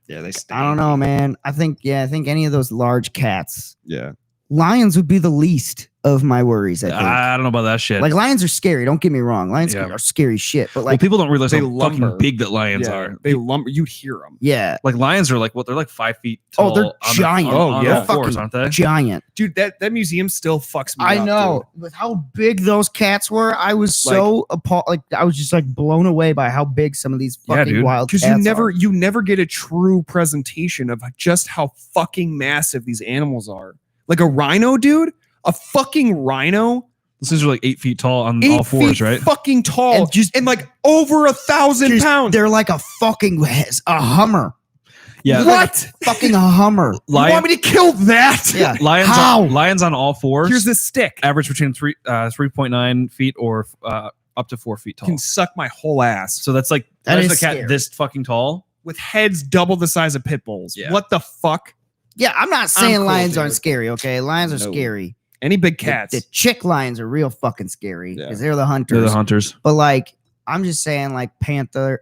Yeah, they stay. I don't know, man. I think any of those large cats, Yeah. lions would be the least of my worries. I think. I don't know about that shit. Like lions are scary. Don't get me wrong. Lions Yeah. are scary shit. But well, like, people don't realize they how lumber. fucking big that lions Yeah. are. They lumber. You'd hear them. yeah, Like lions are like they're like 5 feet Oh, tall. they're on the- giant. on yeah. all fours, Fucking aren't they? giant. Dude, that museum still fucks me I up, know. With how big those cats were, I was so appalled. Like I was just like blown away by how big some of these Yeah, fucking dude. wild Because cats you never get a true presentation of just how fucking massive these animals are. Like a rhino, dude, a fucking rhino Those things are like 8 feet tall on 8 all fours, feet right? fucking tall, And and like over 1,000 pounds. They're like a fucking Hummer. Yeah. What? Fucking a Hummer. You want me to kill that? Yeah. Lions on all fours. Here's this stick. Average between 3.9 feet or up to 4 feet tall. Can suck my whole ass. So that's like That there's is a cat scary. this fucking tall. With heads double the size of pit bulls. Yeah. What the fuck? Yeah, I'm not saying cool, lions dude. aren't scary, okay? Lions are No. scary. Any big cats? The chick lions are real fucking scary Yeah. because they're the hunters. They're the hunters. But like, I'm just saying, like panthers,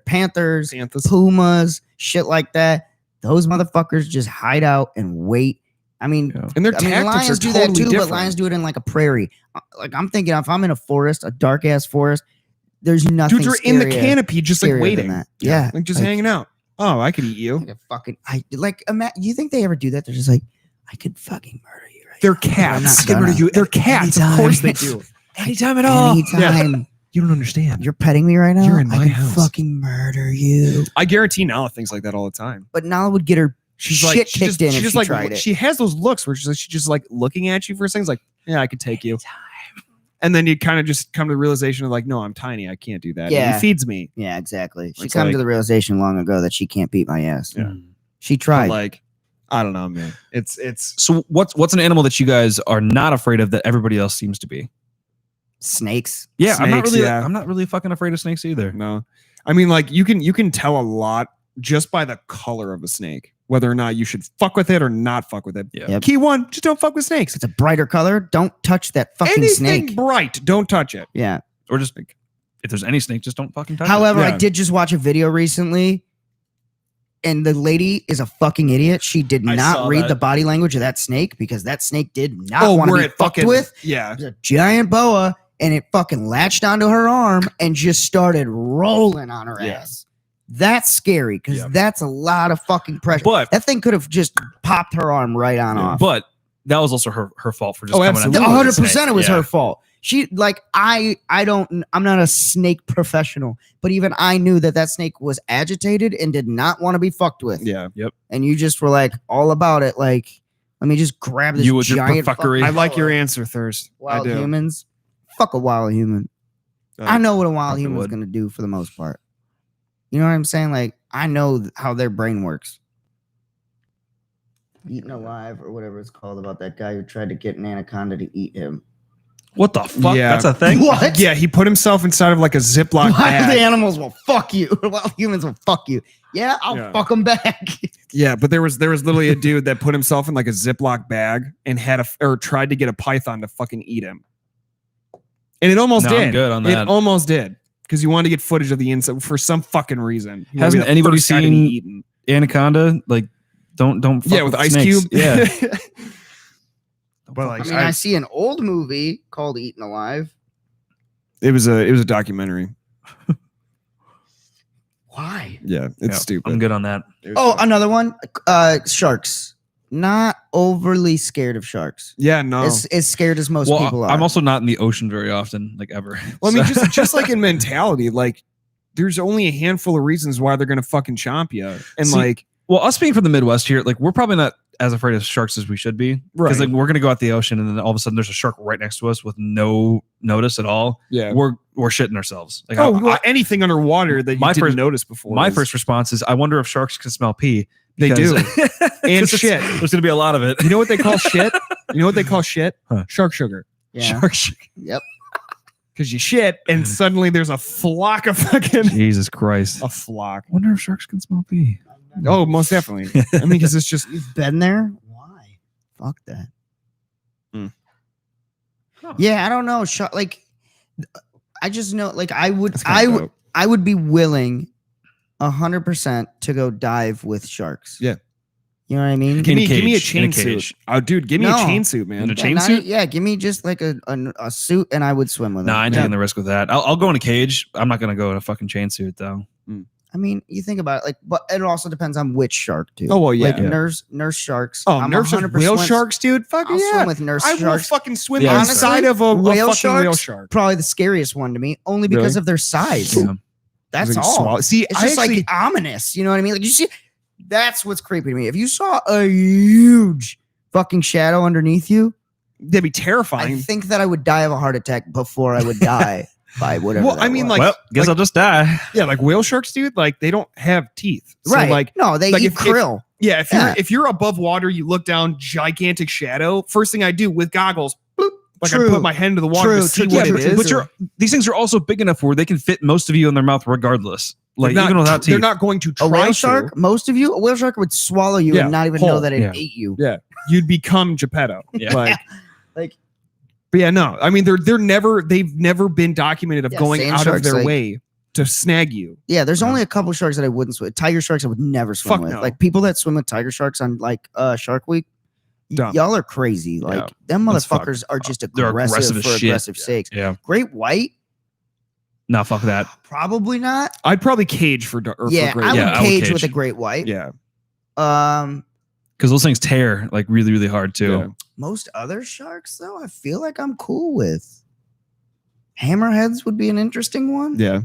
Xanthus. pumas, shit like that. Those motherfuckers just hide out and wait. I mean, Yeah. And their I mean, tactics lions are do totally that too, different. but lions do it in like a prairie. Like I'm thinking, if I'm in a forest, a dark ass forest, there's nothing. Dude, you're in the scarier- canopy, just like scarier than waiting. that. Yeah, Like just hanging out. Oh, I could eat you. like a fucking. You think they ever do that? They're just like, I could fucking murder you right They're now. I'm not cats. gonna. They're cats. Of Anytime. course they do. Anytime at Anytime You don't understand. you're petting me right now, You're in I my could house. fucking murder you. I guarantee Nala thinks like that all the time. But Nala would get her She's shit like, kicked in if she like, tried it. she has those looks where she's just like looking at you for things like, yeah, I could take you. And then you kind of just come to the realization of like, no, I'm tiny. I can't do that. And Yeah. he feeds me. Yeah, exactly. She It's come to like- the realization long ago that she can't beat my ass. Yeah. She But tried. like, I don't know, man. It's So what's an animal that you guys are not afraid of that everybody else seems to be? Snakes. Yeah, Snakes, yeah. I'm not really fucking afraid of snakes either. no. I mean, like you can tell a lot just by the color of a snake, whether or not you should fuck with it or not fuck with it. Yeah. Yep. Key one, just don't fuck with snakes. It's a brighter color. Don't touch that fucking Anything snake. bright, don't touch it. Yeah. Or just like, if there's any snake, just don't fucking touch However, Yeah. I did just watch a video recently, and the lady is a fucking idiot. She did I not saw read that. the body language of that snake because that snake did not want to where be it fucked fucking with. Yeah. It was a giant boa, and it fucking latched onto her arm and just started rolling on her Yeah. ass. That's scary because Yeah. that's a lot of fucking pressure. But That thing could have just popped her arm right on off. but that was also her fault for just Oh, coming absolutely. at me with a 100% snake. it was Yeah. her fault. She like I'm not a snake professional, but even I knew that snake was agitated and did not want to be fucked with. Yeah. And you just were like all about it. Like, let me just grab this You with your giant fuckery. I like your answer, Thirst. wild I do. humans. Fuck a wild human. Uh, I know what a wild probably human's would. gonna do for the most part. You know what I'm saying? Like, I know how their brain works. Eaten alive or whatever it's called about that guy who tried to get an anaconda to eat him. What the fuck? Yeah. That's a thing? What? Yeah, he put himself inside of like a Ziploc Wild bag. animals will fuck you. Wild humans will fuck you. Yeah, I'll Yeah. fuck them back. Yeah, but there was literally a dude that put himself in like a Ziploc bag and tried to get a python to fucking eat him. And it almost No, did. I'm good on that. It almost did. Because he wanted to get footage of the inside for some fucking reason. He wanted to Hasn't be the anybody first guy to be seen- eaten. Anaconda, like don't fuck Yeah, with Ice snakes. Cube. Yeah. But like I mean, I see an old movie called Eaten Alive. it was a documentary. Why? Yeah, it's Yeah, stupid. I'm good on that. It was Oh, stupid. another one. Sharks. Not overly scared of sharks. yeah, no. As scared as most Well, people are. I'm also not in the ocean very often, like ever. Well, I mean, So- just like in mentality, like there's only a handful of reasons why they're gonna fucking chomp you, and See, like well, us being from the Midwest here, like we're probably not as afraid of sharks as we should be, because Right. like we're gonna go out the ocean and then all of a sudden there's a shark right next to us with no notice at all. yeah. We're shitting ourselves. Like Oh, I- well, anything underwater that you my didn't first- notice before. my is- first response is I wonder if sharks can smell pee. They because- do. And 'cause shit. There's gonna be a lot of it. You know what they call shit? You know what they call shit? Huh. Shark sugar. yeah. Shark shit. Yep. Because you shit and suddenly there's a flock of fucking Jesus Christ. a flock. Wonder if sharks can smell pee. Oh, most definitely. I mean, because it's just You've been there? Why? Fuck that. Hmm. Yeah, I don't know. Like, I just know. Like, I would, that's kinda dope. I would be willing, 100% to go dive with sharks. Yeah. You know what I mean? In a give me a cage, in a chain suit. cage. Oh, dude, give me No. a chain suit, man. In a Yeah, chain not- suit? Yeah, give me just like a suit, and I would swim with it. Nah, I ain't Yeah. taking the risk with that. I'll go in a cage. I'm not gonna go in a fucking chain suit though. I mean, you think about it, like, but it also depends on which shark too. Oh, well, yeah. like Yeah. nurse sharks. Oh, I'm nurse 100% whale sharks, dude. Fuck I'll yeah. swim with nurse I will sharks. fucking swim Yeah, inside of a whale fucking whale sharks? shark. Probably the scariest one to me, only because Really? of their size. Yeah. That's Like, all. swallow- See, It's I just actually, like ominous. You know what I mean? Like you see, that's what's creepy to me. If you saw a huge fucking shadow underneath you, That'd be I terrifying. think that I would die of a heart attack before I would die by whatever. Well, I mean, was. like, well, guess I'll just die. yeah, like whale sharks, dude. Like they don't have teeth, so right? like, No, they like eat if- krill. yeah, if Yeah. you're if you're above water, you look down, gigantic shadow. First thing I do with goggles, boop, like I True. put my head into the water True, to see true, what true, it true, is. true. But these things are also big enough where they can fit most of you in their mouth regardless. Like They're not- even without teeth. they're not going to try A whale to. shark, most of you, a whale shark would swallow you Yeah, and not even whole. know that it Yeah. ate you. Yeah, you'd become Geppetto. Yeah. Like, Like- but yeah, no. I mean, they've never been documented of Yeah, going sand out of sharks, their like- way to snag you. Yeah, there's Yeah. only a couple sharks that I wouldn't swim. Tiger sharks, I would never swim Fuck with. no. Like people that swim with tiger sharks on like Shark Week, Dumb. y'all are crazy. Like Yeah. them That's motherfuckers are just They're aggressive aggressive as for shit. aggressive sakes. Yeah. Great white, No, fuck that. probably not. I'd probably cage for Yeah, for great. I would Yeah, I would cage cage. with a great white. yeah. Because those things tear like really, really hard too. Yeah. Most other sharks, though, I feel like I'm cool with. Hammerheads would be an interesting one. Yeah.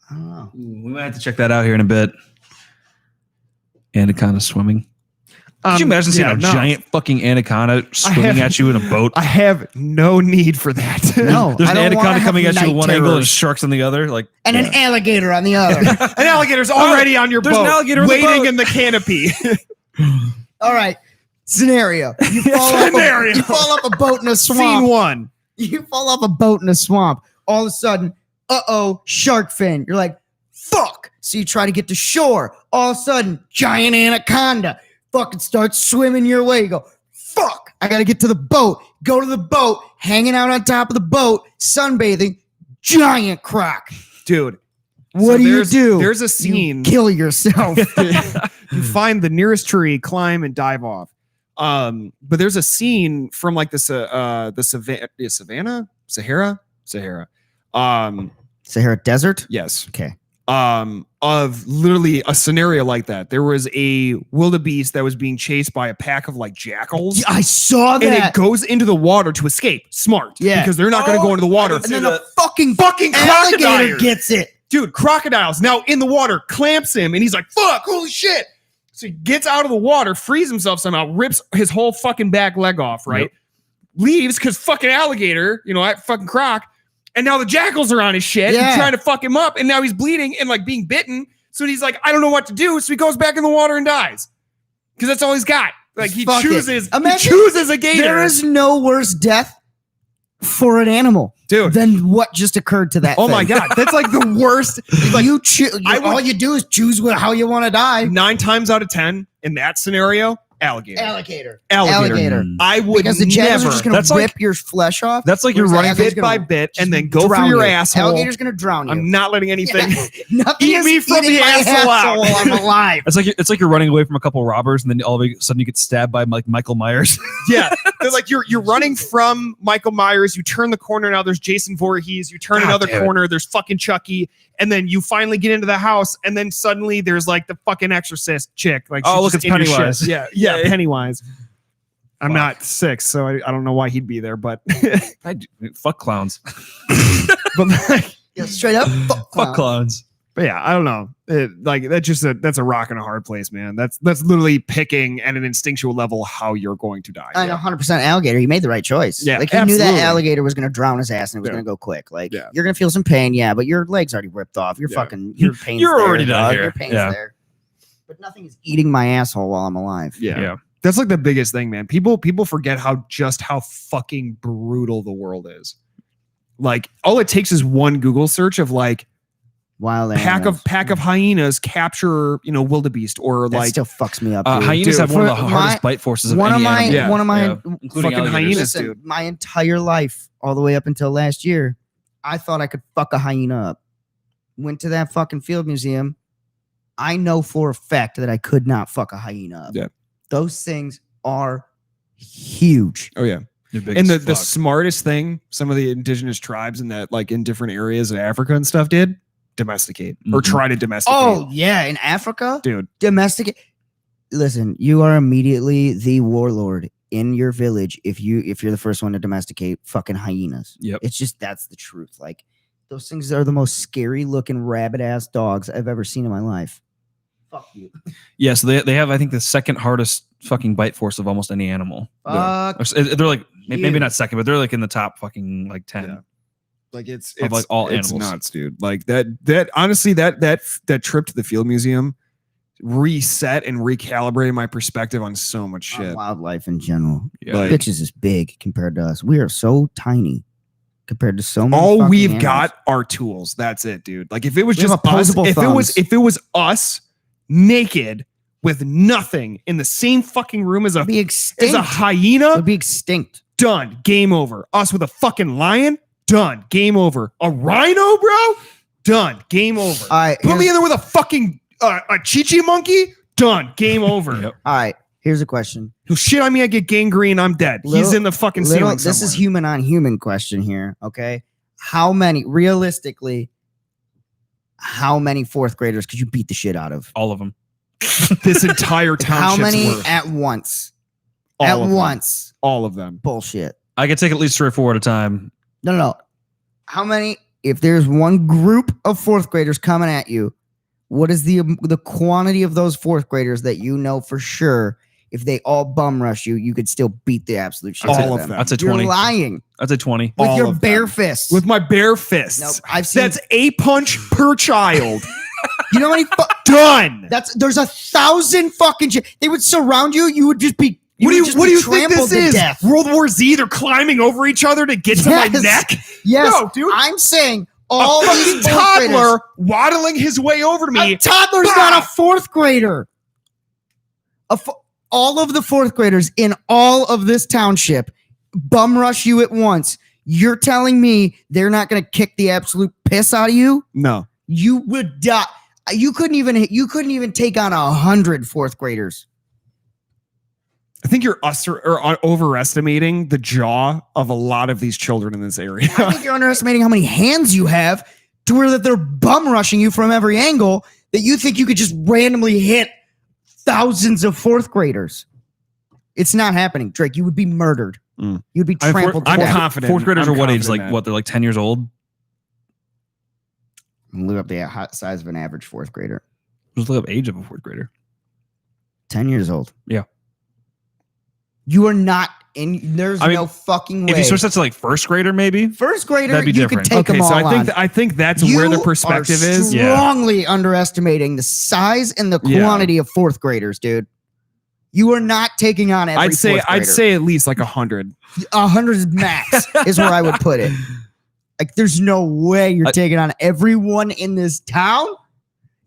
I don't know. We might have to check that out here in a bit. Anaconda swimming. Could you imagine seeing a no. giant fucking anaconda swimming at you in a boat? I have no need for that. No, There's I an don't wanna anaconda have coming at you night at one angle and terrors. sharks on the other. Like, And an alligator on the other. An alligator's already on your there's boat, an alligator in the waiting boat. in the canopy. All right. Scenario. You fall, Scenario. Off, you fall off a boat in a Scene swamp. one. You fall off a boat in a swamp. All of a sudden, shark fin. You're like, fuck. So you try to get to shore. All of a sudden, giant anaconda fucking starts swimming your way. You go, fuck. I got to get to the boat. Go to the boat, hanging out on top of the boat, sunbathing. Giant croc. Dude. What so do you there's- do? There's a You scene. kill yourself. You find the nearest tree, climb, and dive off. But there's a scene from like the Sahara. Sahara Desert? Yes. Okay. Of literally a scenario like that. There was a wildebeest that was being chased by a pack of like jackals. I saw And that. it goes into the water to escape. Smart. Yeah. Because they're not going to go into the water. And then the fucking Fucking alligator crocodile gets it. Dude, crocodiles now in the water, clamps him, and he's like, fuck, holy shit. So he gets out of the water, frees himself somehow, rips his whole fucking back leg off, right? Yep. Leaves because fucking alligator, fucking croc. And now the jackals are on his shit Yeah. and trying to fuck him up. And now he's bleeding and like being bitten. So he's like, I don't know what to do. So he goes back in the water and dies. Because that's all he's got. Like he Fuck it. chooses Imagine a gator. There is no worse death for an animal Dude. than what just occurred to that. Oh my thing. God. That's like the worst. Like you choose. I would- All you do is choose how you want to die. 9 times out of 10 in that scenario, alligator. Alligator. Alligator. Mm. I would Because the jackals never. are just going That's to like- rip your flesh off. that's like you're Whereas the running alligator's bit by gonna bit just and then go for drown your you. asshole. Alligator's going to drown you. I'm not letting anything. Nothing Eat is me from eating the my asshole out. while I'm alive. It's like you're running away from a couple of robbers, and then all of a sudden you get stabbed by like Michael Myers. Yeah, they're like you're running from Michael Myers. You turn the corner, now there's Jason Voorhees. You turn God another damn it. corner, there's fucking Chucky, and then you finally get into the house, and then suddenly there's like the fucking Exorcist chick. Like, Oh, she's look, just it's in your Pennywise. shit. Yeah, Yeah. Pennywise. I'm Fuck. not 6, so I don't know why he'd be there, but Fuck clowns. but like, Yeah, straight up. Fuck clowns. but yeah, I don't know. That's a rock and a hard place, man. That's literally picking at an instinctual level how you're going to die. I know 100% alligator. He made the right choice. Yeah, like he knew that absolutely. alligator was going to drown his ass and it was Yeah. going to go quick. Like Yeah. you're going to feel some pain, yeah, but your leg's already ripped off. Your Yeah. fucking your pain's You're there, already done dog. here. Your pain's Yeah. there. But nothing is eating my asshole while I'm alive. Yeah. That's like the biggest thing, man. People forget how fucking brutal the world is. Like all it takes is one Google search of like Wild pack animals. of hyenas capture, wildebeest or That like still fucks me up. dude. Hyenas dude, have one of the for hardest my- bite forces of one of any my animal. Yeah. one of my including fucking alligators. hyenas. listen, dude. my entire life, all the way up until last year, I thought I could fuck a hyena up. Went to that fucking field museum. I know for a fact that I could not fuck a hyena up. Yeah. Those things are huge. Oh yeah. They're big And as the fuck. smartest thing some of the indigenous tribes in that like in different areas of Africa and stuff did domesticate or Mhm. try to domesticate. Oh yeah, in Africa, dude. domesticate. Listen, you are immediately the warlord in your village if you're the first one to domesticate fucking hyenas. Yep. It's just that's the truth. Like those things are the most scary looking rabbit ass dogs I've ever seen in my life. Fuck you. Yeah, so they have I think the second hardest fucking bite force of almost any animal. Fuck. They're like maybe you. not second, but they're like in the top fucking like 10. Yeah. Like it's like all it's animals. nuts, dude. Like that honestly that trip to the Field Museum reset and recalibrated my perspective on so much On shit. wildlife in general. Yeah. Like- Bitches is big compared to us. We are so tiny compared to so many. All fucking we've animals. got are tools. That's it, dude. Like if it was We have just us, opposable if thumbs. it was us naked with nothing in the same fucking room as Would be a extinct. hyena, Would be extinct. done. Game over. Us with a fucking lion, done. Game over. A rhino, bro, done. Game over. All right. Put me in there with a fucking a chichi monkey, done. Game over. Yep. All right. Here's a question. He'll shit on me, I get gangrene, I'm dead. He's Little- in the fucking Little, ceiling this is somewhere. human on human question here. Okay. How many, realistically, how many fourth graders could you beat the shit out of? All of them. This entire How township's many worth. at once? All At of them. once. All of them. Bullshit. I could take at least 3 or 4 at a time. No. How many? If there's one group of fourth graders coming at you, what is the quantity of those fourth graders that you know for sure? If they all bum rush you, you could still beat the absolute shit All out of them. them. I'd say You're 20. lying I'd say 20. with All your of bare them. fists. With my bare fists. Nope, I've seen. That's a punch per child. You know how many? Done. There's 1,000 fucking. They would surround you. You would just be. What do you think trampled this to is? death. World War Z? They're climbing over each other to get to my Yes. neck. Yes, No, dude. I'm saying all A fucking these fourth graders. toddler waddling his way over to me. A toddler's Bah! not a fourth grader. All of the fourth graders in all of this township bum rush you at once. You're telling me they're not going to kick the absolute piss out of you? No. You would die. You couldn't even take on 100 fourth graders. I think you're overestimating the jaw of a lot of these children in this area. I think you're underestimating how many hands you have to where that they're bum rushing you from every angle that you think you could just randomly hit thousands of fourth graders. It's not happening, Drake. You would be murdered. Mm. You'd be I'm trampled to I'm death. confident. Fourth graders I'm are what age? confident Like that. what? They're like 10 years old. Look up the size of an average fourth grader. Just look up age of a fourth grader. 10 years old. Yeah. You are not in. There's no fucking way. If you switch that to like first grader, maybe. First grader, That'd be you different. could take them all I think on. I think that's You where the perspective are is. Yeah. strongly underestimating the size and the Yeah. quantity of fourth graders, dude. You are not taking on every I'd say fourth grader. at least like 100. 100 is max is where I would put it. Like, there's no way you're taking on everyone in this town.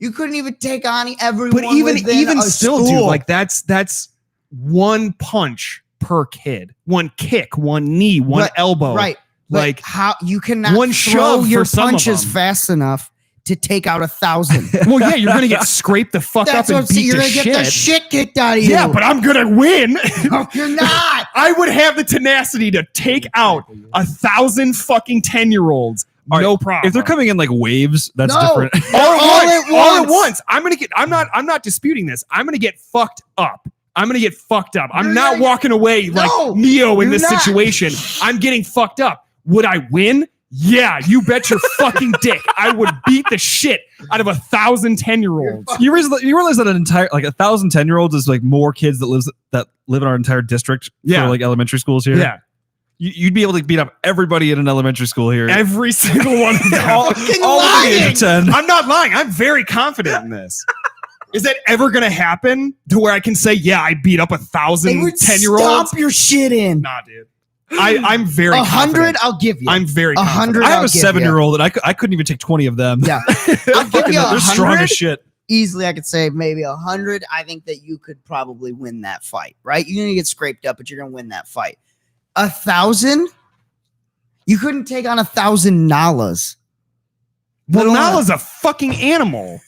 You couldn't even take on everyone. But even within a still, dude, school. like that's one punch per kid, one kick, one knee, one Right, elbow. right? Like, Like how you cannot one throw shove your for some of punches them. fast enough to take out 1,000. well, yeah, you're gonna get scraped the fuck That's up what and I'm saying. beat You're the gonna shit. get the shit kicked out of you. Yeah, but I'm gonna win. no, you're not. I would have the tenacity to take out 1,000 fucking 10-year-olds. All right, No problem. If they're coming in like waves, that's No. different. all at once. I'm not disputing this. I'm gonna get fucked up. I'm You're not gonna- walking away like No, Neo in you're this not. situation. I'm getting fucked up. Would I win? Yeah, you bet your fucking dick. I would beat the shit out of 1,000 10-year-olds. You realize that an entire like 1,000 10-year-olds is like more kids that live in our entire district. Yeah. For like elementary schools here. Yeah, You'd be able to beat up everybody in an elementary school here. every single one of them. all fucking all of the age of 10. I'm not lying. I'm very confident in this. Is that ever going to happen to where I can say, yeah, I beat up They 1,000 would 10-year-olds? stomp your shit in. Nah, dude. I'm very 100, confident. I'll give you. I'm very 100. confident. I have I'll a give 7-year-old and I couldn't even take 20 of them. Yeah. I'll give Fucking- you they're strong 100. as shit. Easily, I could say maybe 100. I think that you could probably win that fight, right? You're gonna get scraped up, but you're gonna win that fight. 1,000, you couldn't take on 1,000 Nalas. Well, Little- Nala's a fucking animal.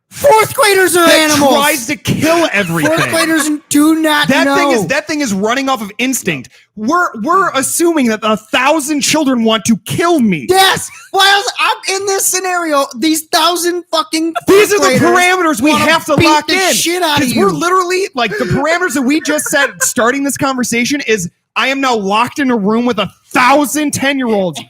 Fourth graders are That animals. tries to kill everything. Fourth graders do not know. That thing is running off of instinct. We're assuming that 1,000 children want to kill me. Yes. Why else? I'm in this scenario. These 1,000 fucking. These are fourth the graders parameters we wanna have to beat lock the in. shit out of Because you. we're literally like the parameters that we just said starting this conversation is I am now locked in a room with 1,000 10-year-olds.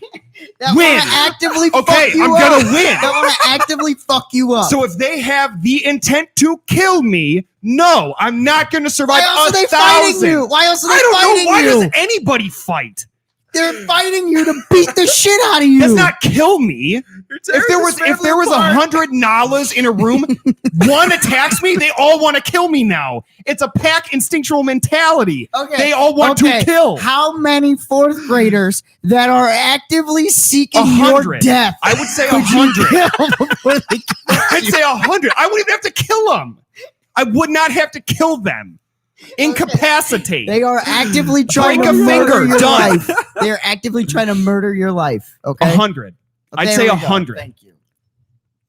that win. want to actively Okay, fuck you I'm up. gonna win. That want to actively fuck you up. So if they have the intent to kill me, no, I'm not going to survive. Why else are they 1,000. fighting you? Why else are they I don't know. fighting Why you? does anybody fight? They're fighting you to beat the shit out of you. Does not kill me. If there was 100 Nalas in a room, one attacks me, they all want to kill me now. It's a pack instinctual mentality. Okay. They all want to kill. How many fourth graders that are actively seeking your 100. death? I would say could you 100. kill before they kill I'd you? say 100. I wouldn't even have to kill them. I would not have to kill them. Incapacitate. They are actively trying Break to a murder finger, your done. life. They are actively trying to murder your life. Okay, 100. I'd There say we go. 100. Thank you.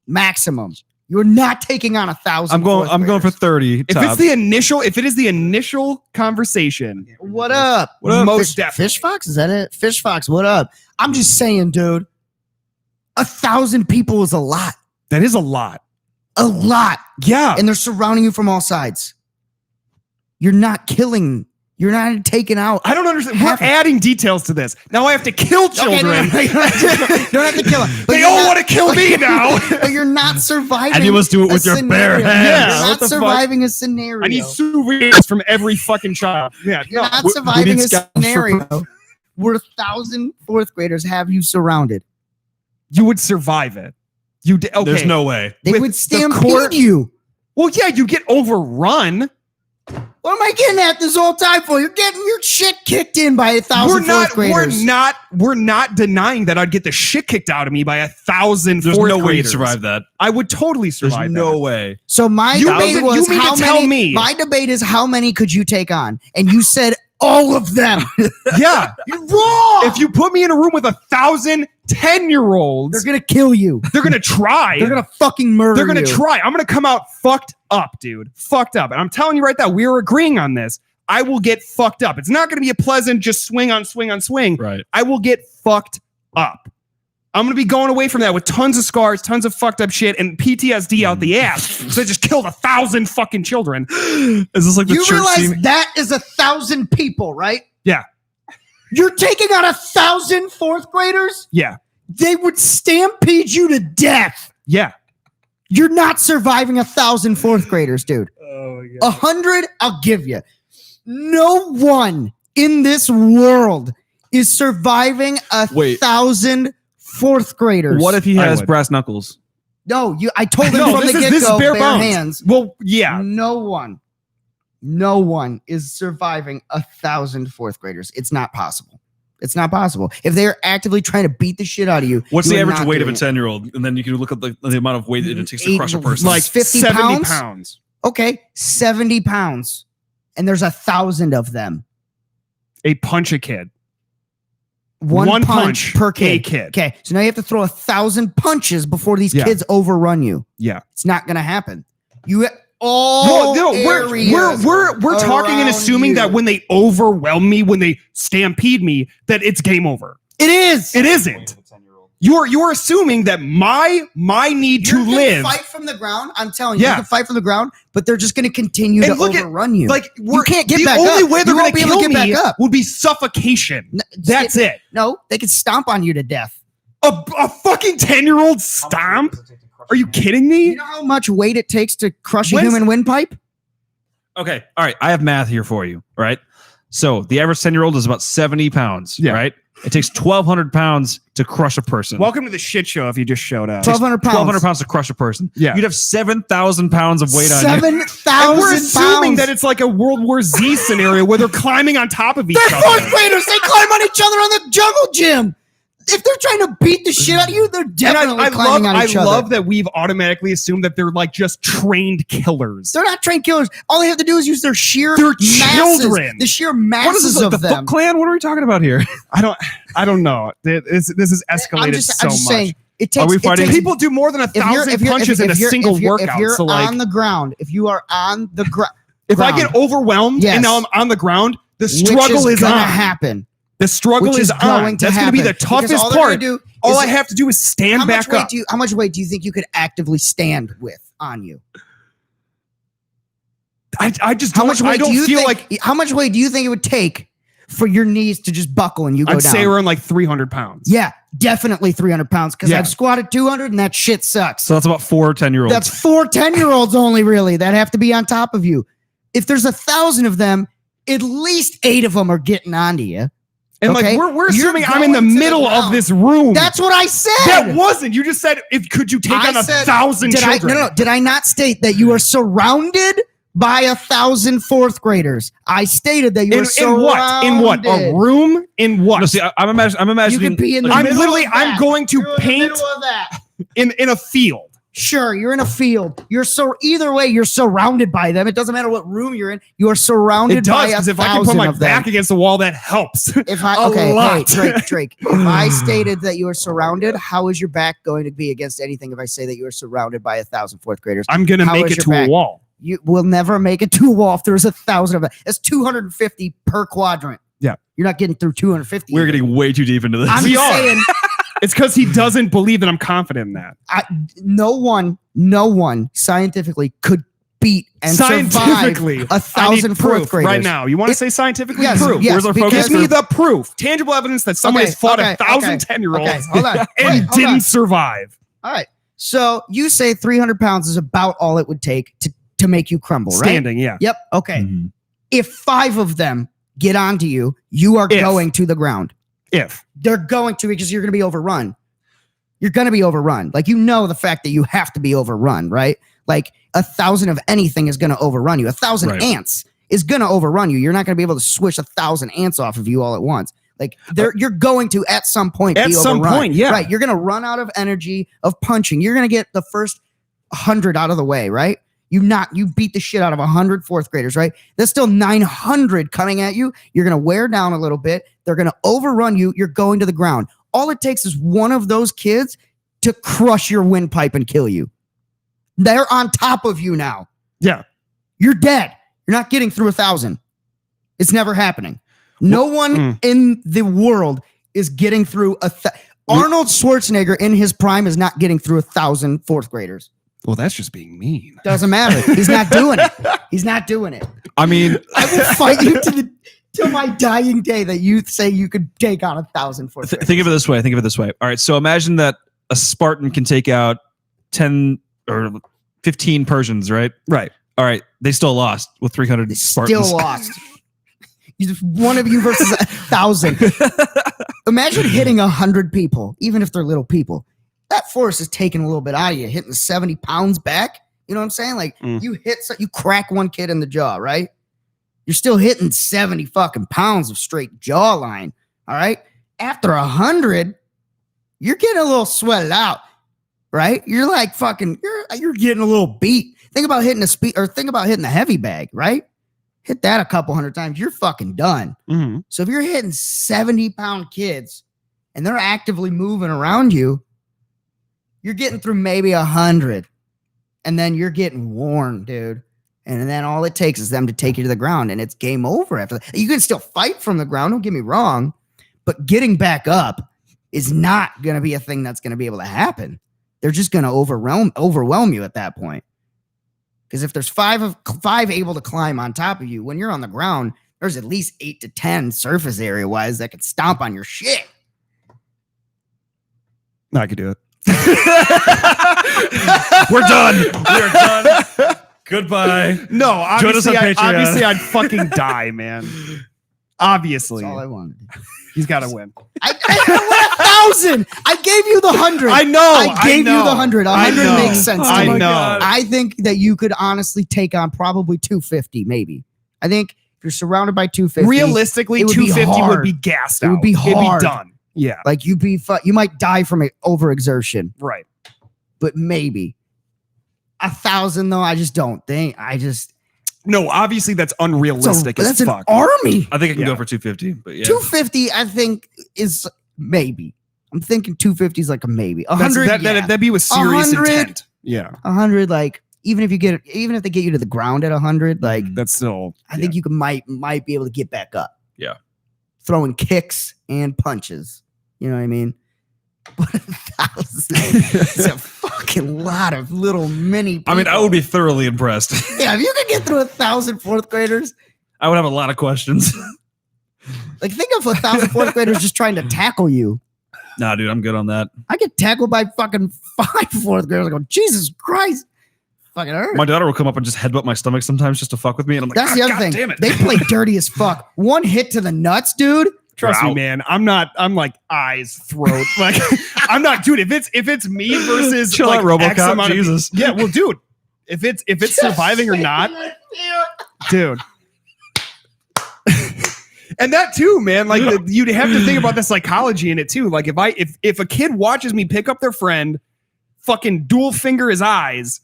Maximum. You're not taking on 1,000. I'm going for 30. If it is the initial conversation, What up? What up? most Fish definitely. Fox? Is that it? Fish Fox, what up? I'm just saying, dude. 1,000 people is a lot. That is a lot. A lot. Yeah. And they're surrounding you from all sides. You're not killing. You're not taking out. I don't understand. Half- We're adding details to this. Now I have to kill Okay, children. you don't have to kill them. They all want to kill me now. But you're not surviving. And you must do it a with your bare scenario. hands. Yeah, You're what not the fuck? surviving a scenario. I need souvenirs from every fucking child. Yeah, You're no. not we surviving need a scouts for scenario where 1,000 fourth graders have you surrounded. You would survive it. You okay? There's no way. They With would the stampede court- you. Well, yeah, you get overrun. What am I getting at this whole time for? You're getting your shit kicked in by 1,000 We're fourth graders. we're not denying that I'd get the shit kicked out of me by 1,000 There's fourth no way you'd graders. survive that. I would totally There's survive. no that. way. So my You debate mean- was you mean to how tell many. me- My debate is how many could you take on, and you said all of them. Yeah, You're wrong. if you put me in a room with 1,000 10-year-olds, They're gonna kill you. they're gonna try. They're gonna fucking murder. They're gonna you. try. I'm gonna come out fucked up, dude. Fucked up. And I'm telling you right now, we're agreeing on this. I will get fucked up. It's not gonna be a pleasant just swing on swing on swing. Right. I will get fucked up. I'm gonna be going away from that with tons of scars, tons of fucked up shit, and PTSD out the ass. So I just killed 1,000 fucking children. Is this like the You church realize scene? that is 1,000 people, right? Yeah. You're taking on 1,000 fourth graders? Yeah. They would stampede you to death. Yeah. You're not surviving 1,000 fourth graders, dude. Oh my 100, I'll give you. No one in this world is surviving Wait. 1,000 fourth graders. What if he I has would. brass knuckles? No, I told him No, from this the is get-go, bare bare bones. hands. Well, yeah. No one is surviving 1,000 fourth graders. It's not possible. It's not possible. If they're actively trying to beat the shit out of you, What's you the are average not weight of a doing it. 10-year-old? And then you can look at the amount of weight that it takes to crush a person. Like 50 70 pounds? pounds. Okay, 70 pounds. And there's 1,000 of them. A punch a kid. One punch per a kid. kid. Okay, so now you have to throw 1,000 punches before these Yeah. kids overrun you. Yeah. It's not going to happen. You all No, we're talking and around assuming you. that when they overwhelm me, when they stampede me, that it's game over. It is. It isn't. You're assuming that my need You're to gonna live, fight from the ground. I'm telling you, Yeah. you can fight from the ground, but they're just going to continue And to look at- overrun you. like you can't get the back only up. way they're You going won't to be able kill to get me back up. would be suffocation. That's it. No, they could stomp on you to death. A fucking 10-year-old stomp? Are you kidding me? You know how much weight it takes to crush a When's- human windpipe? Okay. All right. I have math here for you. Right. So the average 10-year-old is about 70 pounds. Yeah. Right. It takes 1,200 pounds to crush a person. Welcome to the shit show if you just showed up. 1,200 pounds. 1,200 pounds to crush a person. Yeah. You'd have 7,000 pounds of weight on you. 7,000 And we're assuming pounds. that it's like a World War Z scenario where they're climbing on top of each They're other. fourth graders. They climb on each other on the jungle gym. If they're trying to beat the shit out of you, they're And definitely I climbing on each other. love that we've automatically assumed that they're like just trained killers. They're not trained killers. All they have to do is use their sheer They're masses, children. the sheer What is masses this? Like of the them. Foot Clan? What are we talking about here? I don't know. This is escalated I'm just so much. saying. It takes. Are we it fighting- takes- People do more than if you're- 1,000 if you're- punches in a if you're- single if you're- workout. If you're So like, on the ground, if you are on the ground, if I get overwhelmed Yes. and now I'm on the ground, the which struggle is gonna on. happen. The struggle Which is is on. going to That's going to be the happen. Because toughest all they're gonna part. do All is- I have to do is stand How much back weight up. how much weight do you think you could actively stand with on you? I just How don't, much weight I don't do you feel think, like how much weight do you think it would take for your knees to just buckle and you go I'd down. say around like 300 pounds. Yeah, definitely 300 pounds because Yeah. I've squatted 200 and that shit sucks. So that's about 4 10-year-olds. That's 4 10-year-olds only, really, that have to be on top of you. If there's 1,000 of them, at least 8 of them are getting onto you. And Okay? like we're You're assuming I'm in the going to the middle of ground. this room. That's what I said. that wasn't. You just said could you take I on 1,000 did children? No. Did I not state that you are surrounded by 1,000 fourth graders? I stated that you were In surrounded. what? In what? A room? In what? No, see, I'm imagining. You could be in the I'm middle literally. of I'm that. going to You're in the paint middle of that. in a field. Sure, you're in a field. Either way, you're surrounded by them. It doesn't matter what room you're in. You are surrounded It does by because if 1,000 I can put my of them. back against the wall, that helps. If I a okay, lot. hey, Drake. If I stated that you are surrounded, how is your back going to be against anything? If I say that you are surrounded by 1,000 fourth graders, I'm gonna How make is it your to back? a wall. you will never make it to a wall if there's 1,000 of them. That's 250 per quadrant. Yeah. You're not getting through 250. We're getting way too deep into this. I'm We just are. saying, It's because he doesn't believe that I'm confident in that. no one scientifically could beat and Scientifically, survive 1,000 fourth proof graders. right now. You want to say scientifically? Yes, proof. yes, Where's our because- focus? Give me the proof. Tangible evidence that someone Okay, has fought okay, 1,000 okay, 10-year-olds Okay, hold on. and Wait, hold didn't on. survive. All right. So you say 300 pounds is about all it would take to make you crumble, right? Standing, yeah. Yep. Okay. Mhm. If 5 of them get onto you, you are If. going to the ground. If. They're going to because you're going to be overrun. You're going to be overrun. Like, you know, the fact that you have to be overrun, right? Like 1,000 of anything is going to overrun you. 1,000 Right. ants is going to overrun you. You're not going to be able to swish 1,000 ants off of you all at once. Like, you're going to at some point At be some overrun. point, yeah. Right. You're going to run out of energy of punching. You're going to get the first 100 out of the way, right? You beat the shit out of 100 fourth graders, right? There's still 900 coming at you. You're going to wear down a little bit. They're going to overrun you. You're going to the ground. All it takes is one of those kids to crush your windpipe and kill you. They're on top of you now. Yeah. You're dead. You're not getting through 1,000. It's never happening. No one in the world is getting through Arnold Schwarzenegger in his prime is not getting through 1,000 fourth graders. Well, that's just being mean. Doesn't matter. He's not doing it. He's not doing it. I mean, I will fight you till my dying day that you say you could take on 1,000 fourth graders. think of it this way. All right. So imagine that a Spartan can take out 10 or 15 Persians, right? Right. All right. They still lost with 300 Spartans. Still lost. One of you versus 1,000. Imagine hitting 100 people, even if they're little people. That force is taking a little bit out of you, hitting 70 pounds back. You know what I'm saying? Like, you crack one kid in the jaw, right? You're still hitting 70 fucking pounds of straight jawline. All right. After 100, you're getting a little sweated out, right? You're like fucking, you're getting a little beat. Think about hitting think about hitting the heavy bag, right? Hit that a couple hundred times, you're fucking done. Mm-hmm. So if you're hitting 70-pound kids and they're actively moving around you, you're getting through maybe 100, and then you're getting worn, dude. And then all it takes is them to take you to the ground, and it's game over after that. You can still fight from the ground, don't get me wrong, but getting back up is not going to be a thing that's going to be able to happen. They're just going to overwhelm you at that point. Because if there's five able to climb on top of you, when you're on the ground, there's at least 8 to 10 surface area wise that could stomp on your shit. No, I could do it. We're done. We're done. Goodbye. No, Join us on Patreon. obviously I'd fucking die, man. Obviously. That's all I wanted. He's got to win. I went 1,000. I gave you the 100. I know. I gave you the 100. I 100 know. makes sense to I me. know. I think that you could honestly take on probably 250, maybe. I think if you're surrounded by 250, Realistically, it would be 250 would hard. be gassed It out. would be hard. It'd be done. Yeah. like you might die from overexertion, Right. but maybe 1,000 though. I just don't think. No, obviously that's unrealistic That's as an fuck. army. I think I can Yeah. go for 250, but yeah. 250, I think is maybe. I'm thinking 250 is like a maybe. 100, That'd be with serious 100. intent. Yeah. 100, like even if they get you to the ground at 100, like That's still. I think you might be able to get back up. Yeah. Throwing kicks and punches. You know what I mean? But 1,000 is a fucking lot of little mini people. I mean, I would be thoroughly impressed. Yeah, if you could get through 1,000 fourth graders, I would have a lot of questions. Like, think of 1,000 fourth graders just trying to tackle you. Nah, dude, I'm good on that. I get tackled by fucking 5 fourth graders. I go, Jesus Christ. Fucking hurt. My daughter will come up and just headbutt my stomach sometimes just to fuck with me. And I'm like, That's the other God thing. damn it. They play dirty as fuck. One hit to the nuts, dude. Trust Wow. me, man. I'm like eyes, throat. Like I'm not, dude. If it's me versus Chill like out, X RoboCop. amount of- Jesus. yeah, well, dude. If it's surviving or not, dude. And that too, man. Like you'd have to think about the psychology in it too. Like if a kid watches me pick up their friend, fucking dual finger his eyes,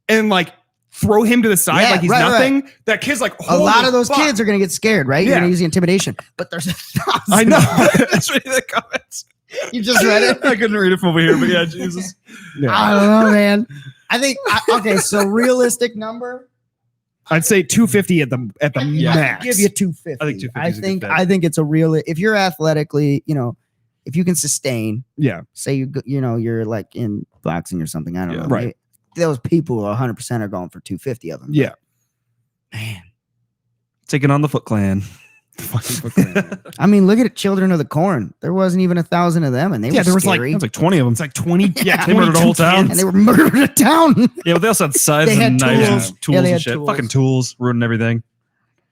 and like throw him to the side Yeah, like he's right, nothing, that kid's like, A lot of those fuck. kids are going to get scared, right? You're Yeah. going to use the intimidation. But there's 1,000. I know. That's reading the comments. You just read it? I couldn't read it from over here, but yeah, Jesus. I don't know, man. I think, okay, so realistic number. I'd say 250 at the Yeah. max. Give you 250. I think 250 is a good bet. I think it's a real, if you're athletically, if you can sustain, Yeah. say you're like in boxing or something. I don't Yeah. know. Right. Those people 100% are going for 250 of them. Yeah. Man. Taking on the Foot Clan. I mean, look at it, Children of the Corn. There wasn't even 1,000 of them, and they Yeah, were there was scary. That's like 20 of them. It's like 20. Yeah. They murdered a whole town. And they were murdered a town. Yeah, but they also had scythes They had and knives tools. and tools Yeah, they and had shit. tools. Fucking tools, ruining everything.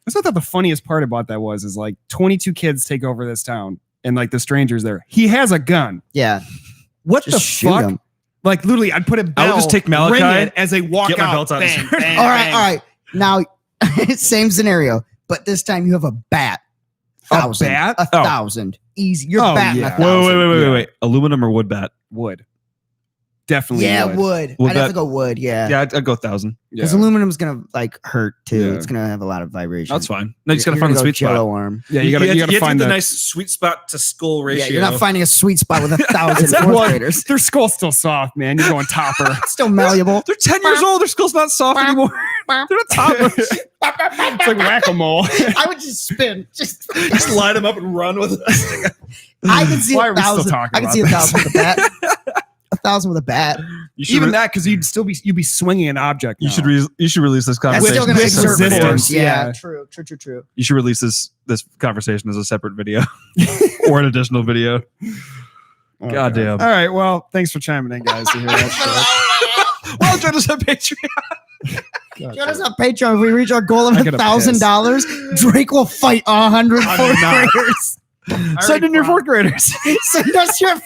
I thought the funniest part about that is like 22 kids take over this town and like the stranger's there. He has a gun. Yeah. What Just the shoot fuck? him. Like literally, I'd put a bell. I would just take Malachi, ring it as they walk get my out. belt out and Bang, start- bang, All right, bang. all right. Now, same scenario, but this time you have a bat. A 1,000. bat? 1,000. Easy. You're Oh, batting yeah. 1,000. Wait. Aluminum or wood bat? Wood. Definitely. Yeah, wood. wood. Would I'd have that- to go wood. Yeah. Yeah, I'd go 1,000. Because aluminum's gonna like hurt too. Yeah. It's gonna have a lot of vibration. That's fine. No, you just You're gotta find the gonna go sweet spot. Jello arm. Yeah, you gotta have to find get the the nice sweet spot to skull ratio. Yeah, you're not finding a sweet spot with 1,000 It's fourth one- graders. Their skull's still soft, man. You're going topper. Still malleable. They're 10 years old. Their skull's not soft anymore. They're not toddlers. It's like whack-a-mole. I would just spin. Just line them up and run with it. I can see Why are we still 1,000. talking I can about see this? 1,000 with a bat. 1,000 with a bat. You should, Even re- that, because you'd be swinging an object. you now. should you should release this That's conversation. still gonna with exert resistance, force. Yeah, yeah. true. You should release this conversation as a separate video or an additional video. Oh, God damn. All right. Well, thanks for chiming in, guys, to hear that Well, join us on Patreon. shit. God Join us damn. on Patreon. If we reach our goal of I gotta $1,000, Drake will fight 100 I'm fourth not. graders. Send in your fourth graders. Send us your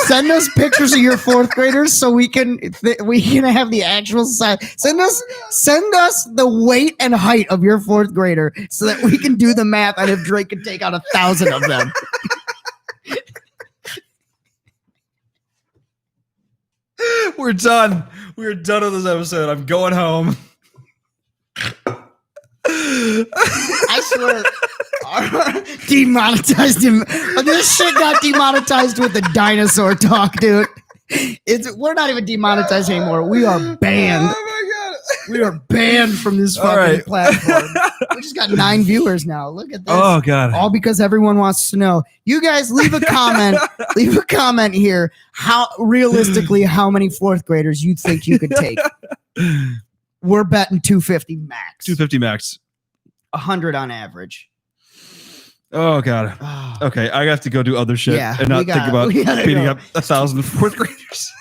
Send us pictures of your fourth graders so we can have the actual size. Send us the weight and height of your fourth grader so that we can do the math on if Drake can take out 1,000 of them. We're done. We're done with this episode. I'm going home. I swear. Demonetized him. This shit got demonetized with the dinosaur talk, dude. We're not even demonetized anymore. We are banned. Oh my god. We are banned from this All fucking right. platform. We just got 9 viewers now. Look at this. Oh god. All because everyone wants to know. You guys leave a comment. Leave a comment here. How many fourth graders you think you could take? We're betting 250 max. 250 max. 100 on average. Oh god. Oh. Okay, I have to go do other shit Yeah, and not we think gotta- about we gotta beating go. up 1,000 fourth graders.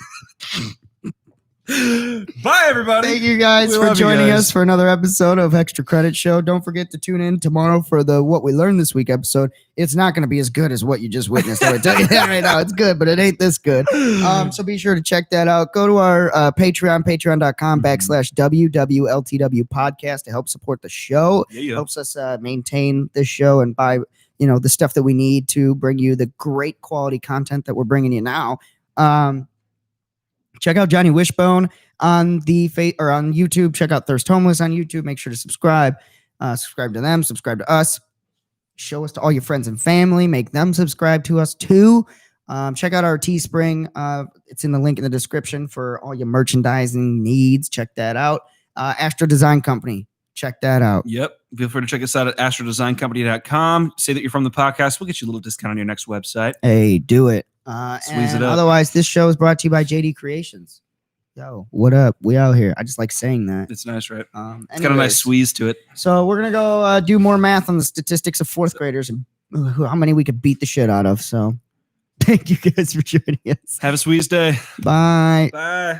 Bye, everybody. Thank you guys We for love you joining guys. us for another episode of Extra Credit Show. Don't forget to tune in tomorrow for the What We Learned This Week episode. It's not going to be as good as what you just witnessed. I would tell you that right now. It's good, but it ain't this good. So be sure to check that out. Go to our Patreon, patreon.com/WWLTW podcast to help support the show. Yeah. Helps us maintain this show and buy the stuff that we need to bring you the great quality content that we're bringing you now. Check out Johnny Wishbone on on YouTube. Check out Thirst Homeless on YouTube. Make sure to subscribe. Subscribe to them. Subscribe to us. Show us to all your friends and family. Make them subscribe to us too. Check out our Teespring. It's in the link in the description for all your merchandising needs. Check that out. Astro Design Company. Check that out. Yep. Feel free to check us out at astrodesigncompany.com. Say that you're from the podcast. We'll get you a little discount on your next website. Hey, do it. Squeeze it And up. Otherwise, this show is brought to you by JD Creations. Yo, what up? We out here. I just like saying that. It's nice, right? It's It's got a nice squeeze to it. So we're gonna go do more math on the statistics of fourth graders and how many we could beat the shit out of. So thank you guys for joining us. Have a squeeze day. Bye. Bye.